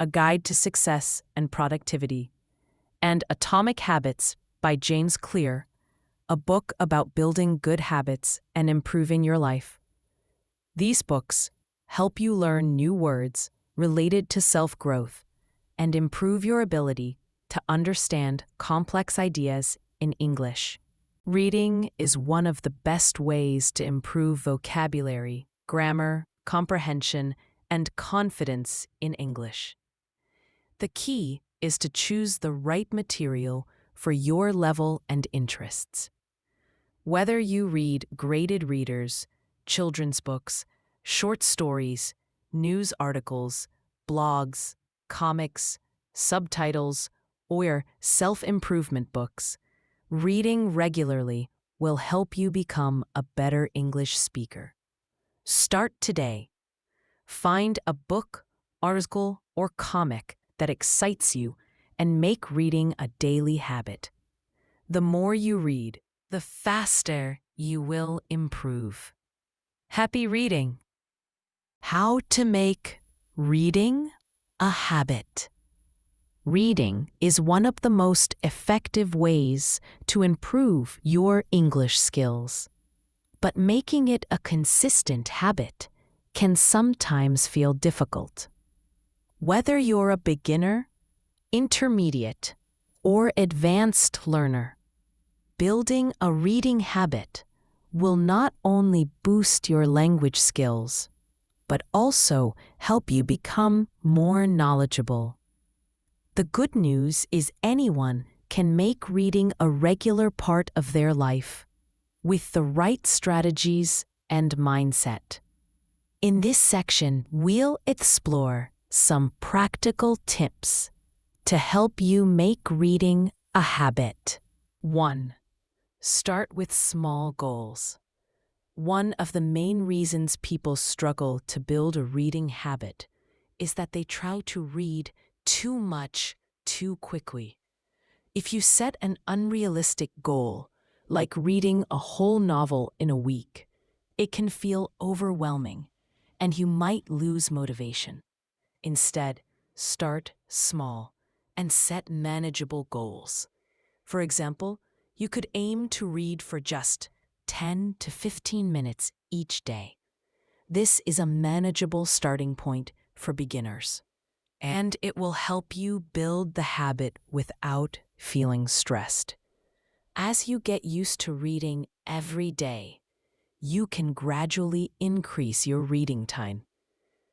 a guide to success and productivity, and Atomic Habits by James Clear, a book about building good habits and improving your life. These books help you learn new words related to self-growth and improve your ability to understand complex ideas in English. Reading is one of the best ways to improve vocabulary, grammar, comprehension, and confidence in English. The key is to choose the right material for your level and interests. Whether you read graded readers, children's books, short stories, news articles, blogs, comics, subtitles, or self-improvement books, reading regularly will help you become a better English speaker. Start today. Find a book, article, or comic that excites you and make reading a daily habit. The more you read, the faster you will improve. Happy reading! How to make reading a habit. Reading is one of the most effective ways to improve your English skills. But making it a consistent habit can sometimes feel difficult. Whether you're a beginner, intermediate, or advanced learner, building a reading habit will not only boost your language skills, but also help you become more knowledgeable. The good news is anyone can make reading a regular part of their life with the right strategies and mindset. In this section, we'll explore some practical tips to help you make reading a habit. 1. Start with small goals. One of the main reasons people struggle to build a reading habit is that they try to read too much too quickly. If you set an unrealistic goal, like reading a whole novel in a week, it can feel overwhelming, and you might lose motivation. Instead, start small and set manageable goals. For example, you could aim to read for just 10 to 15 minutes each day. This is a manageable starting point for beginners, and it will help you build the habit without feeling stressed. As you get used to reading every day, you can gradually increase your reading time.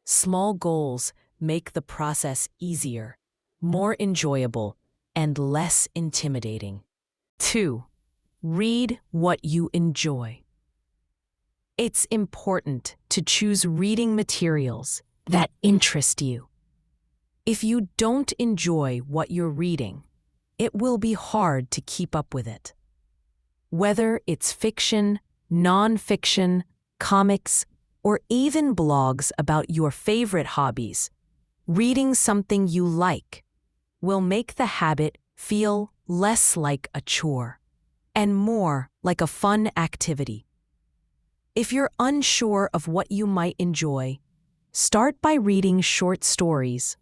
Small goals make the process easier, more enjoyable, and less intimidating. 2. Read what you enjoy. It's important to choose reading materials that interest you. If you don't enjoy what you're reading, it will be hard to keep up with it. Whether it's fiction, non-fiction, comics, or even blogs about your favorite hobbies, reading something you like will make the habit feel less like a chore and more like a fun activity. If you're unsure of what you might enjoy, start by reading short stories,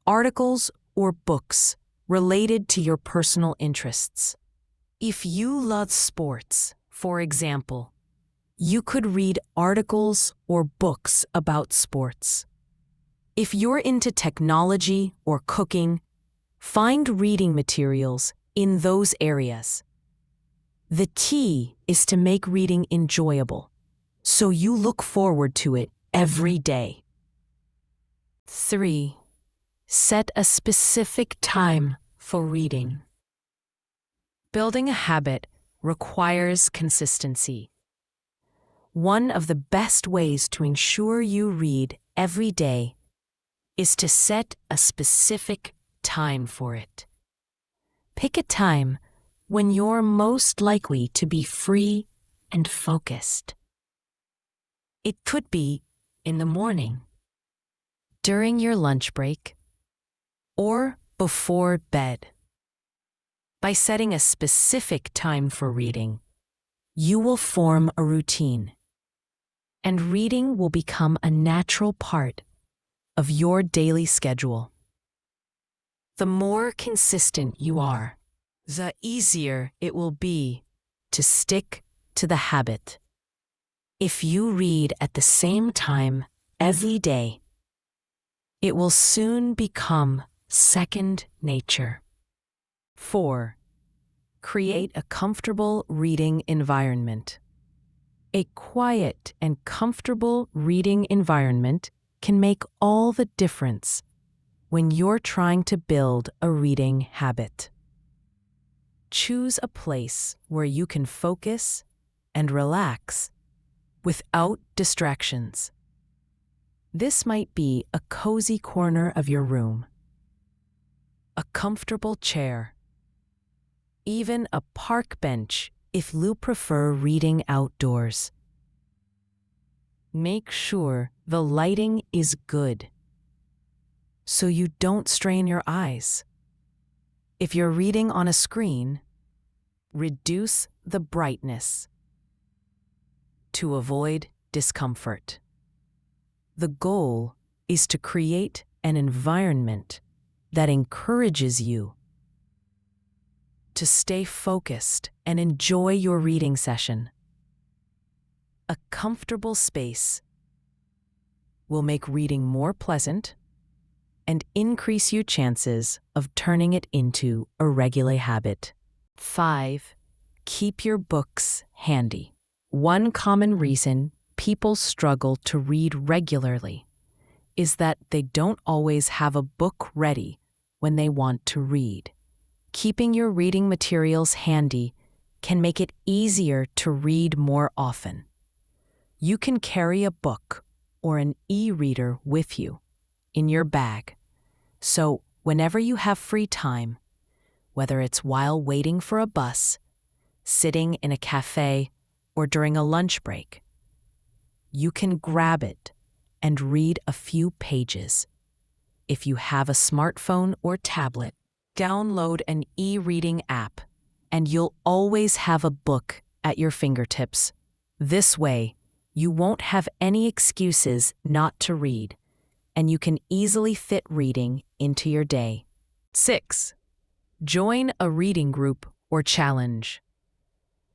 articles, or books related to your personal interests. If you love sports, for example, you could read articles or books about sports. If you're into technology or cooking, find reading materials in those areas. The key is to make reading enjoyable, so you look forward to it every day. 3. Set a specific time for reading. Building a habit requires consistency. One of the best ways to ensure you read every day is to set a specific time for it. Pick a time when you're most likely to be free and focused. It could be in the morning, during your lunch break, or before bed. By setting a specific time for reading, you will form a routine, and reading will become a natural part of your daily schedule. The more consistent you are, the easier it will be to stick to the habit. If you read at the same time every day, it will soon become second nature. 4. Create a comfortable reading environment. A quiet and comfortable reading environment can make all the difference when you're trying to build a reading habit. Choose a place where you can focus and relax without distractions. This might be a cozy corner of your room, a comfortable chair, even a park bench if you prefer reading outdoors. Make sure the lighting is good so you don't strain your eyes. If you're reading on a screen, reduce the brightness to avoid discomfort. The goal is to create an environment that encourages you to stay focused and enjoy your reading session. A comfortable space will make reading more pleasant and increase your chances of turning it into a regular habit. 5. Keep your books handy. One common reason people struggle to read regularly is that they don't always have a book ready when they want to read. Keeping your reading materials handy can make it easier to read more often. You can carry a book or an e-reader with you in your bag, so whenever you have free time, whether it's while waiting for a bus, sitting in a cafe, or during a lunch break, you can grab it and read a few pages. If you have a smartphone or tablet, download an e-reading app, and you'll always have a book at your fingertips. This way, you won't have any excuses not to read, and you can easily fit reading into your day. 6. Join a reading group or challenge.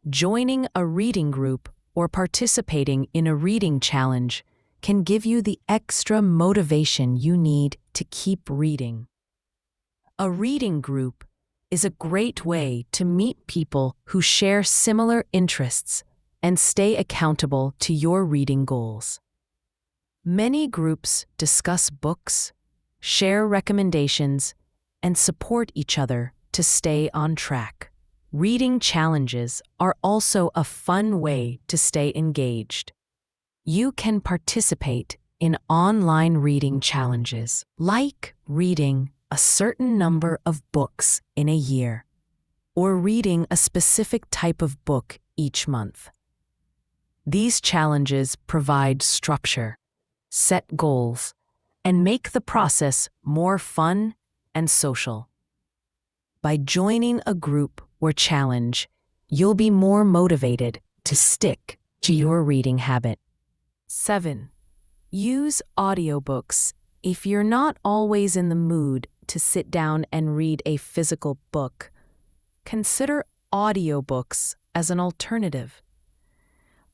Joining a reading group or participating in a reading challenge can give you the extra motivation you need to keep reading. A reading group is a great way to meet people who share similar interests and stay accountable to your reading goals. Many groups discuss books, share recommendations, and support each other to stay on track. Reading challenges are also a fun way to stay engaged. You can participate in online reading challenges, like reading a certain number of books in a year, or reading a specific type of book each month. These challenges provide structure, set goals, and make the process more fun and social. By joining a group or challenge, you'll be more motivated to stick to your reading habit. 7. Use audiobooks if you're not always in the mood to sit down and read a physical book. Consider audiobooks as an alternative.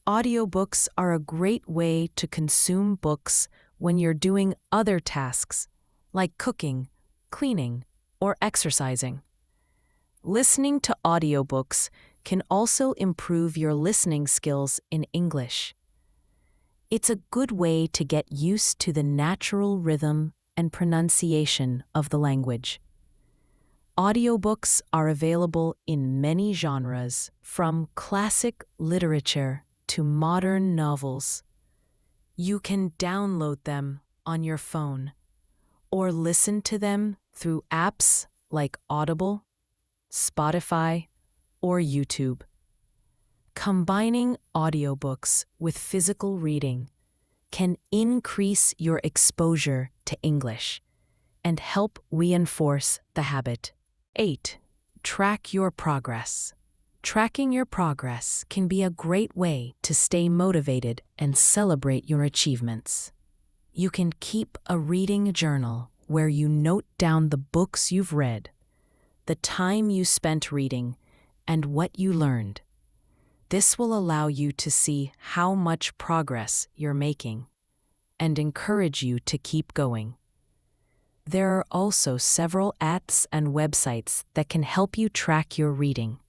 Audiobooks are a great way to consume books when you're doing other tasks, like cooking, cleaning, or exercising. Listening to audiobooks can also improve your listening skills in English. It's a good way to get used to the natural rhythm and pronunciation of the language. Audiobooks are available in many genres, from classic literature to modern novels. You can download them on your phone or listen to them through apps like Audible, Spotify, or YouTube. Combining audiobooks with physical reading can increase your exposure to English and help reinforce the habit. 8. Track your progress. Tracking your progress can be a great way to stay motivated and celebrate your achievements. You can keep a reading journal where you note down the books you've read, the time you spent reading, and what you learned. This will allow you to see how much progress you're making and encourage you to keep going. There are also several apps and websites that can help you track your reading.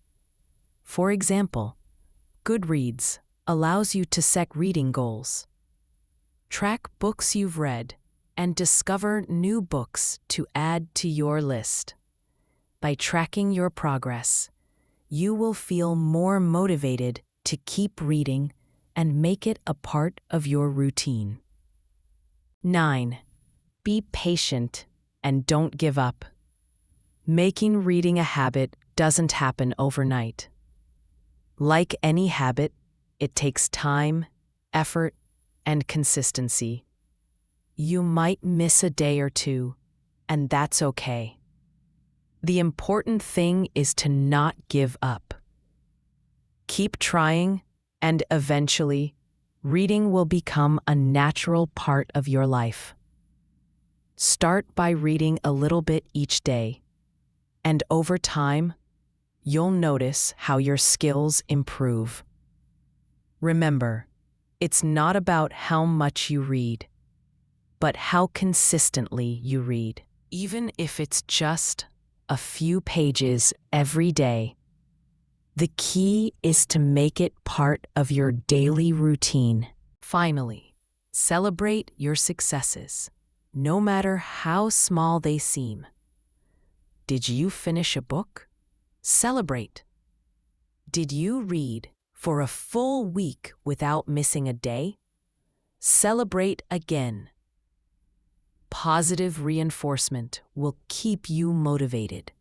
For example, Goodreads allows you to set reading goals. Track books you've read and discover new books to add to your list. By tracking your progress, you will feel more motivated to keep reading and make it a part of your routine. 9. Be patient and don't give up. Making reading a habit doesn't happen overnight. Like any habit, it takes time, effort, and consistency. You might miss a day or two, and that's okay. The important thing is to not give up. Keep trying, and eventually, reading will become a natural part of your life. Start by reading a little bit each day, and over time, you'll notice how your skills improve. Remember, it's not about how much you read, but how consistently you read. Even if it's just a few pages every day, the key is to make it part of your daily routine. Finally, celebrate your successes, no matter how small they seem. Did you finish a book? Celebrate. Did you read for a full week without missing a day? Celebrate again. Positive reinforcement will keep you motivated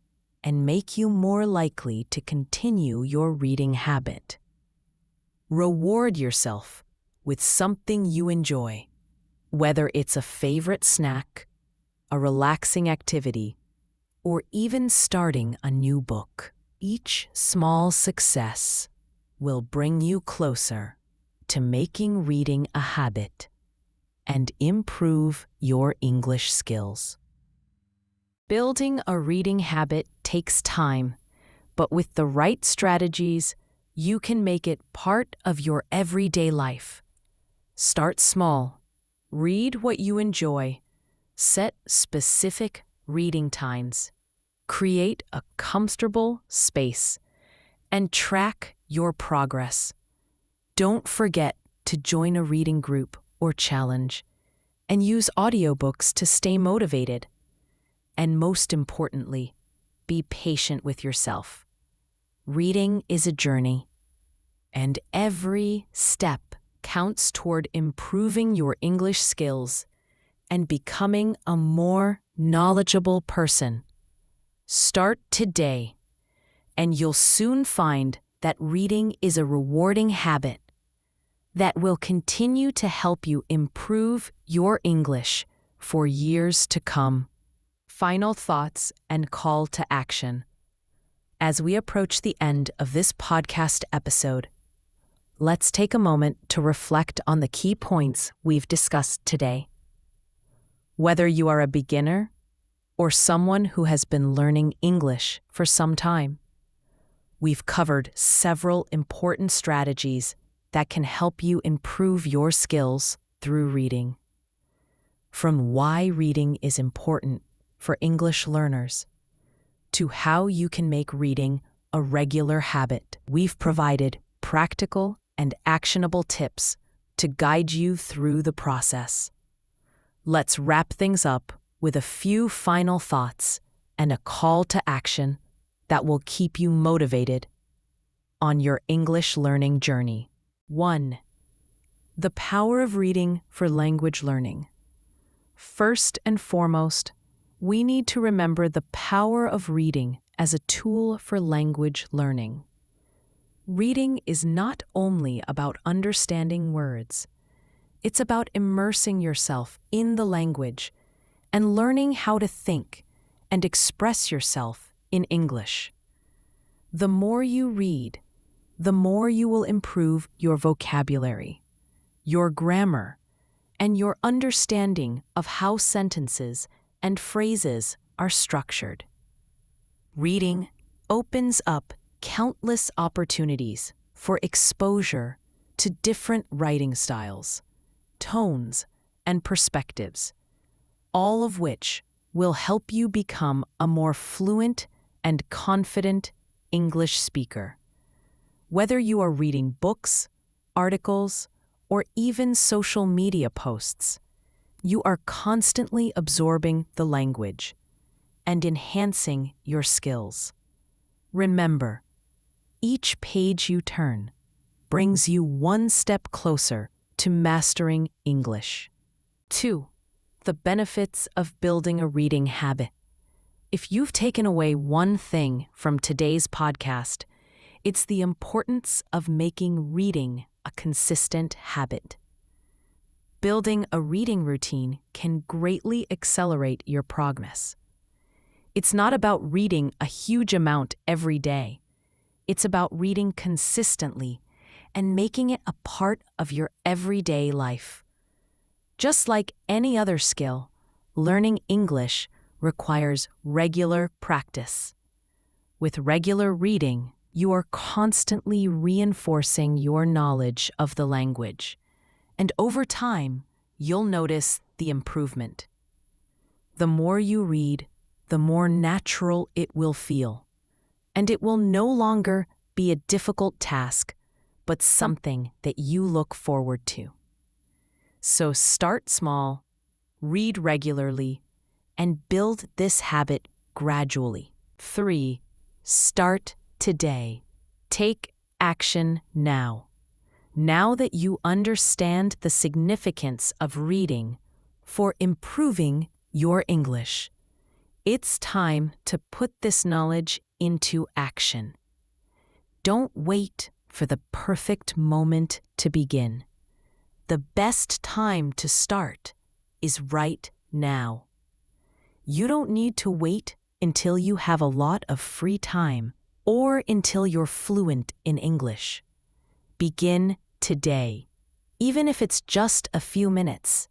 and make you more likely to continue your reading habit. Reward yourself with something you enjoy, whether it's a favorite snack, a relaxing activity, or even starting a new book. Each small success will bring you closer to making reading a habit and improve your English skills. Building a reading habit takes time, but with the right strategies, you can make it part of your everyday life. Start small, read what you enjoy, set specific reading times, create a comfortable space, and track your progress. Don't forget to join a reading group or challenge, and use audiobooks to stay motivated. And most importantly, be patient with yourself. Reading is a journey, and every step counts toward improving your English skills and becoming a more knowledgeable person. Start today, and you'll soon find that reading is a rewarding habit that will continue to help you improve your English for years to come. Final thoughts and call to action. As we approach the end of this podcast episode, let's take a moment to reflect on the key points we've discussed today. Whether you are a beginner or someone who has been learning English for some time, we've covered several important strategies that can help you improve your skills through reading. From why reading is important for English learners to how you can make reading a regular habit, we've provided practical and actionable tips to guide you through the process. Let's wrap things up with a few final thoughts and a call to action that will keep you motivated on your English learning journey. 1. The power of reading for language learning. First and foremost, we need to remember the power of reading as a tool for language learning. Reading is not only about understanding words, it's about immersing yourself in the language and learning how to think and express yourself in English. The more you read, the more you will improve your vocabulary, your grammar, and your understanding of how sentences and phrases are structured. Reading opens up countless opportunities for exposure to different writing styles, tones, and perspectives, all of which will help you become a more fluent and confident English speaker. Whether you are reading books, articles, or even social media posts, you are constantly absorbing the language and enhancing your skills. Remember, each page you turn brings you one step closer to mastering English. 2. the benefits of building a reading habit. If you've taken away one thing from today's podcast, it's the importance of making reading a consistent habit. Building a reading routine can greatly accelerate your progress. It's not about reading a huge amount every day. It's about reading consistently and making it a part of your everyday life. Just like any other skill, learning English requires regular practice. With regular reading, you are constantly reinforcing your knowledge of the language, and over time, you'll notice the improvement. The more you read, the more natural it will feel, and it will no longer be a difficult task, but something that you look forward to. So start small, read regularly, and build this habit gradually. 3. Start today. Take action now. Now that you understand the significance of reading for improving your English, it's time to put this knowledge into action. Don't wait for the perfect moment to begin. The best time to start is right now. You don't need to wait until you have a lot of free time or until you're fluent in English. Begin today, even if it's just a few minutes.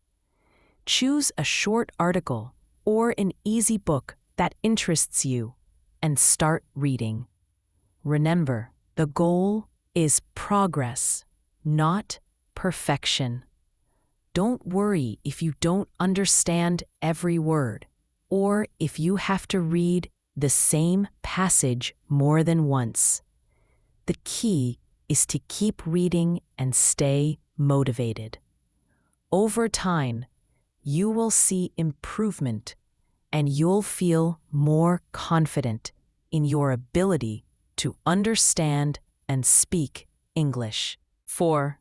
Choose a short article or an easy book that interests you and start reading. Remember, the goal is progress, not perfection. Don't worry if you don't understand every word, or if you have to read the same passage more than once. The key is to keep reading and stay motivated. Over time, you will see improvement and you'll feel more confident in your ability to understand and speak English. 4.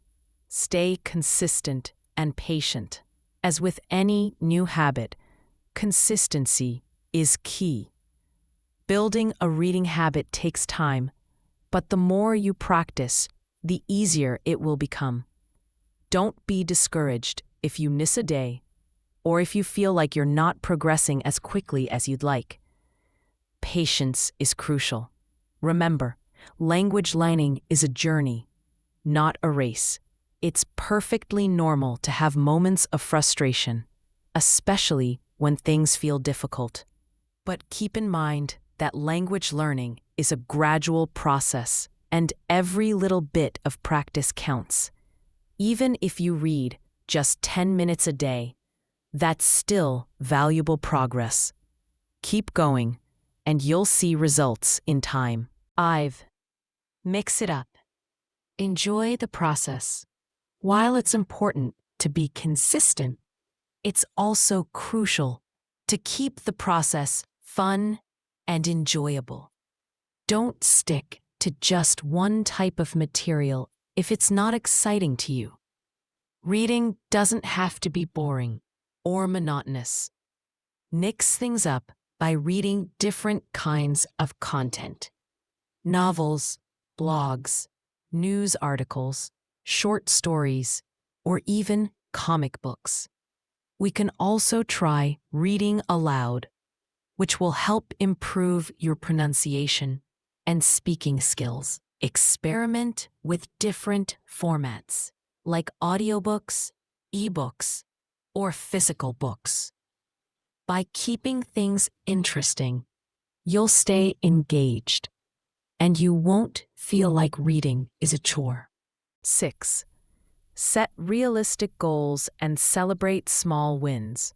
Stay consistent and patient. As with any new habit, consistency is key. Building a reading habit takes time, but the more you practice, the easier it will become. Don't be discouraged if you miss a day, or if you feel like you're not progressing as quickly as you'd like. Patience is crucial. Remember, language learning is a journey, not a race. It's perfectly normal to have moments of frustration, especially when things feel difficult. But keep in mind that language learning is a gradual process, and every little bit of practice counts. Even if you read just 10 minutes a day, that's still valuable progress. Keep going, and you'll see results in time. 5. Mix it up. Enjoy the process. While it's important to be consistent, it's also crucial to keep the process fun and enjoyable. Don't stick to just one type of material if it's not exciting to you. Reading doesn't have to be boring or monotonous. Mix things up by reading different kinds of content. Novels, blogs, news articles, short stories, or even comic books. We can also try reading aloud, which will help improve your pronunciation and speaking skills. Experiment with different formats, like audiobooks, ebooks, or physical books. By keeping things interesting, you'll stay engaged, and you won't feel like reading is a chore. 6. Set realistic goals and celebrate small wins.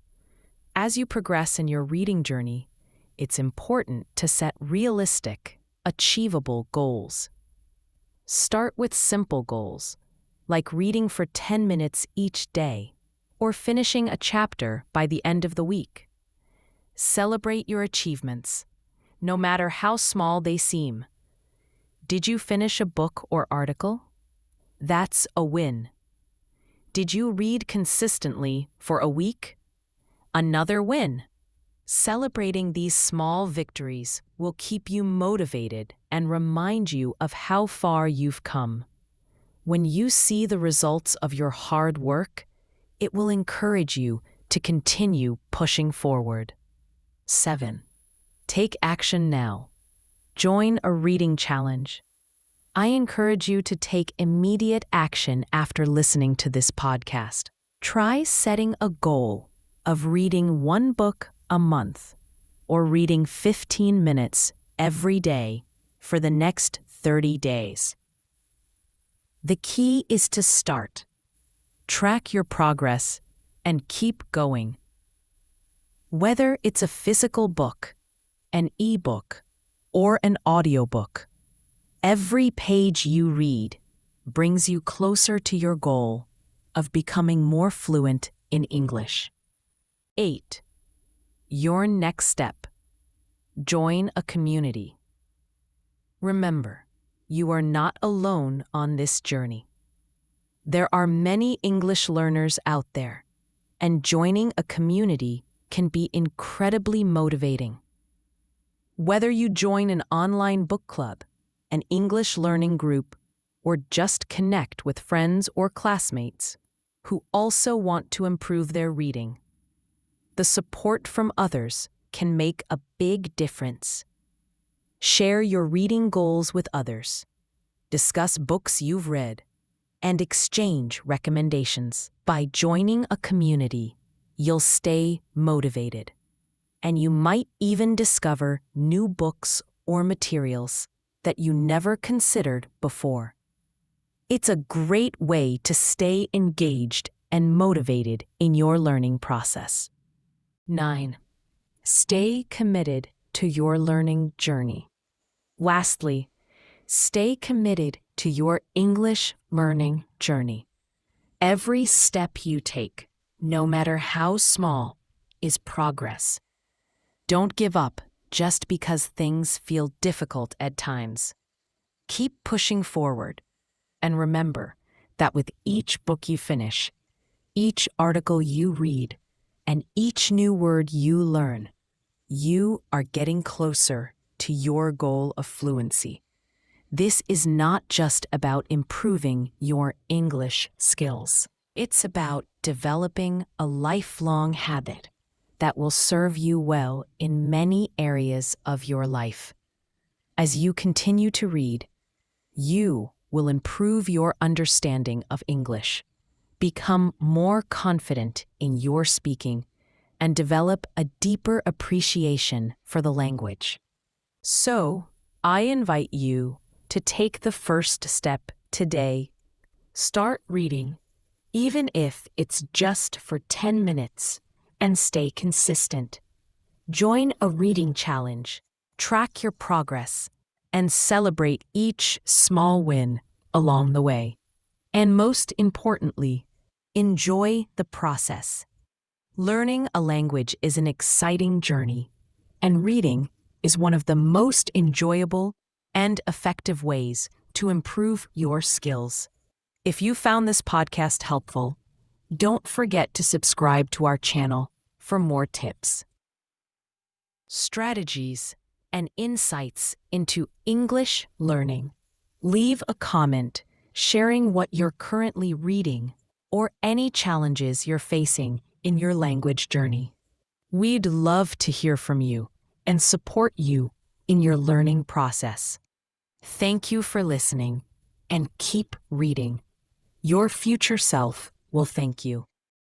As you progress in your reading journey, it's important to set realistic, achievable goals. Start with simple goals, like reading for 10 minutes each day, or finishing a chapter by the end of the week. Celebrate your achievements, no matter how small they seem. Did you finish a book or article? That's a win. Did you read consistently for a week? Another win. Celebrating these small victories will keep you motivated and remind you of how far you've come. When you see the results of your hard work, it will encourage you to continue pushing forward. 7. Take action now. Join a reading challenge. I encourage you to take immediate action after listening to this podcast. Try setting a goal of reading one book a month or reading 15 minutes every day for the next 30 days. The key is to start. Track your progress and keep going. Whether it's a physical book, an e-book, or an audiobook, every page you read brings you closer to your goal of becoming more fluent in English. 8. Your next step. Join a community. Remember, you are not alone on this journey. There are many English learners out there, and joining a community can be incredibly motivating. Whether you join an online book club, an English learning group, or just connect with friends or classmates who also want to improve their reading, the support from others can make a big difference. Share your reading goals with others, discuss books you've read, and exchange recommendations. By joining a community, you'll stay motivated, and you might even discover new books or materials that you never considered before. It's a great way to stay engaged and motivated in your learning process. 9. Stay committed to your learning journey. Lastly, stay committed to your English learning journey. Every step you take, no matter how small, is progress. Don't give up just because things feel difficult at times. Keep pushing forward, and remember that with each book you finish, each article you read, and each new word you learn, you are getting closer to your goal of fluency. This is not just about improving your English skills. It's about developing a lifelong habit that will serve you well in many areas of your life. As you continue to read, you will improve your understanding of English, become more confident in your speaking, and develop a deeper appreciation for the language. So, I invite you to take the first step today. Start reading, even if it's just for 10 minutes, and stay consistent. Join a reading challenge, track your progress, and celebrate each small win along the way. And most importantly, enjoy the process. Learning a language is an exciting journey, and reading is one of the most enjoyable and effective ways to improve your skills. If you found this podcast helpful, don't forget to subscribe to our channel for more tips, strategies, and insights into English learning. Leave a comment sharing what you're currently reading or any challenges you're facing in your language journey. We'd love to hear from you and support you in your learning process. Thank you for listening, and keep reading. Your future self will thank you.